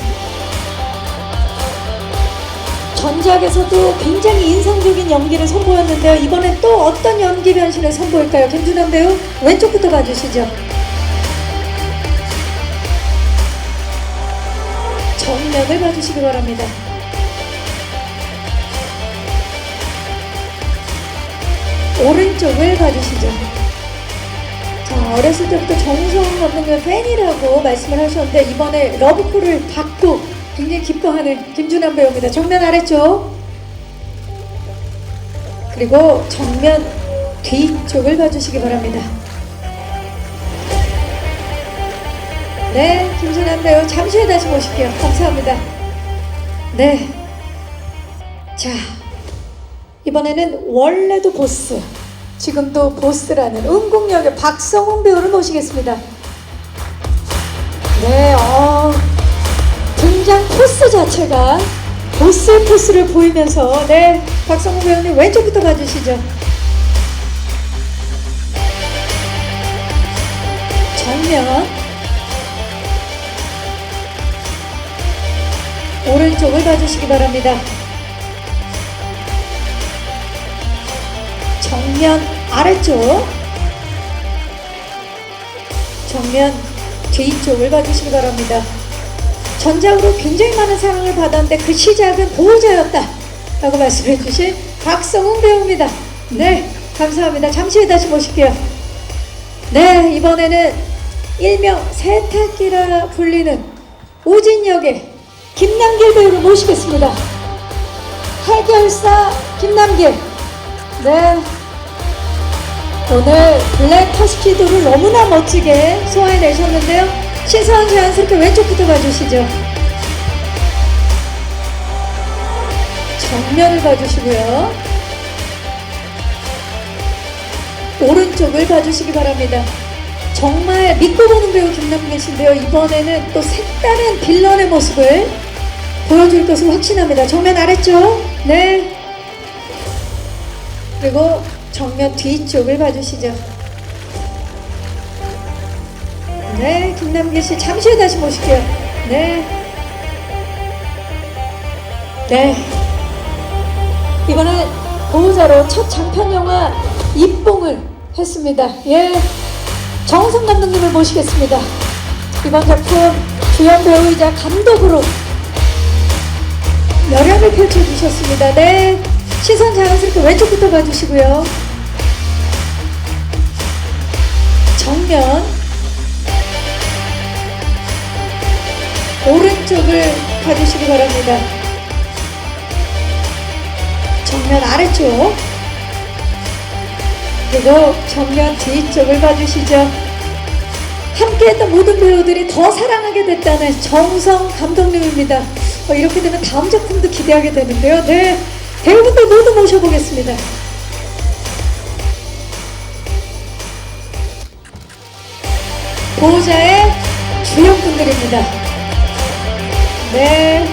전작에서도 굉장히 인상적인 연기를 선보였는데요. 이번엔 또 어떤 연기 변신을 선보일까요? 김준환 배우 왼쪽부터 봐주시죠. 정면을 봐주시기 바랍니다. 오른쪽을 봐주시죠. 자, 어렸을 때부터 정우성 감독님의 팬이라고 말씀을 하셨는데 이번에 러브콜을 받고 굉장히 기뻐하는 김준환 배우입니다. 정면 아래쪽, 그리고 정면 뒤쪽을 봐주시기 바랍니다. 네, 김준환 배우 잠시 후에 다시 모실게요. 감사합니다. 네, 자 이번에는 원래도 보스, 지금도 보스라는 은공역의 박성훈 배우를 모시겠습니다. 네, 등장 포스 자체가 보스의 포스를 보이면서 네, 박성훈 배우님 왼쪽부터 봐주시죠. 정면, 오른쪽을 봐주시기 바랍니다. 정면 아래쪽, 정면 뒤쪽을 봐주시기 바랍니다. 전작으로 굉장히 많은 사랑을 받았는데 그 시작은 보호자였다 라고 말씀해 주신 박성훈 배우입니다. 네, 감사합니다. 잠시 후에 다시 모실게요. 네, 이번에는 일명 세탁기라 불리는 오진 역의 김남길 배우를 모시겠습니다. 해결사 김남길. 네, 오늘 블랙 터스키도를 너무나 멋지게 소화해내셨는데요. 시선 자연스럽게 왼쪽부터 봐주시죠. 정면을 봐주시고요. 오른쪽을 봐주시기 바랍니다. 정말 믿고 보는 배우 김남길 씨인데요. 이번에는 또 색다른 빌런의 모습을 보여줄 것을 확신합니다. 정면 아래쪽, 네, 그리고 정면 뒤쪽을 봐주시죠. 네, 김남길 씨 잠시 후에 다시 모실게요. 네, 네, 이번엔 보호자로 첫 장편 영화 입봉을 했습니다. 예, 정우성 감독님을 모시겠습니다. 이번 작품 주연 배우이자 감독으로 열연을 펼쳐주셨습니다. 네, 시선 자연스럽게 왼쪽부터 봐주시고요. 정면 오른쪽을 봐주시기 바랍니다. 정면 아래쪽 그리고 정면 뒤쪽을 봐주시죠. 함께했던 모든 배우들이 더 사랑하게 됐다는 정우성 감독님입니다. 이렇게 되면 다음 작품도 기대하게 되는데요. 네, 배우분들 모두 모셔보겠습니다. 보호자의 주연분들입니다. 네,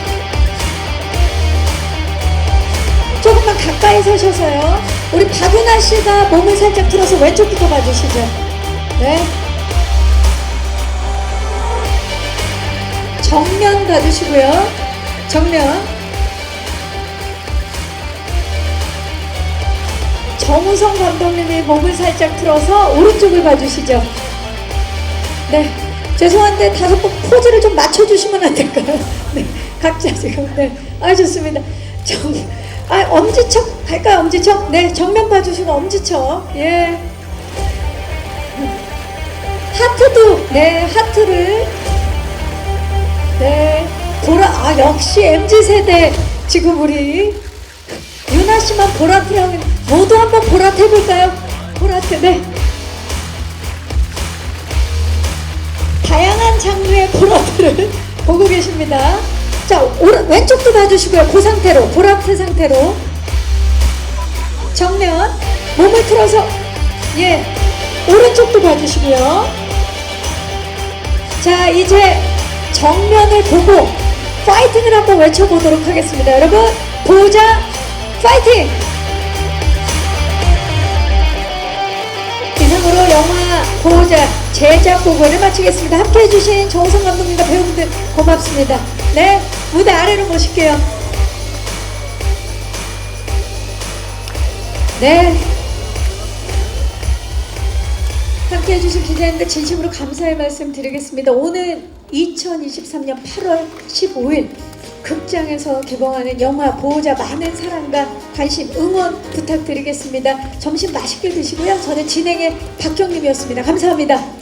조금만 가까이 서셔서요. 우리 박윤아 씨가 몸을 살짝 틀어서 왼쪽부터 봐주시죠. 네, 정면 봐주시고요. 정면 정우성 감독님이 몸을 살짝 틀어서 오른쪽을 봐주시죠. 네, 죄송한데 5번 포즈를 좀 맞춰주시면 안 될까요? 네, 각자 지금. 네, 좋습니다. 엄지척 갈까요? 엄지척? 네, 정면 봐주시고 엄지척. 예. 하트도, 네, 하트를. 네, 역시 MZ세대. 지금 우리 유나씨만 보라트 형이 모두 한번 보라트 해볼까요? 보라트, 네. 다양한 장르의 보라트를 보고 계십니다. 자, 왼쪽도 봐주시고요. 그 상태로, 보라트 상태로. 정면, 몸을 틀어서, 예, 오른쪽도 봐주시고요. 자, 이제 정면을 보고 파이팅을 한번 외쳐보도록 하겠습니다. 여러분, 보호자 파이팅! 이상으로 영화 보호자 제작 보고를 마치겠습니다. 함께 해주신 정우성 감독님과 배우분들 고맙습니다. 네, 무대 아래로 모실게요. 네, 함께 해주신 기자님들 진심으로 감사의 말씀 드리겠습니다. 오늘 2023년 8월 15일 극장에서 개봉하는 영화 보호자 많은 사랑과 관심 응원 부탁드리겠습니다. 점심 맛있게 드시고요. 저는 진행의 박경림이었습니다. 감사합니다.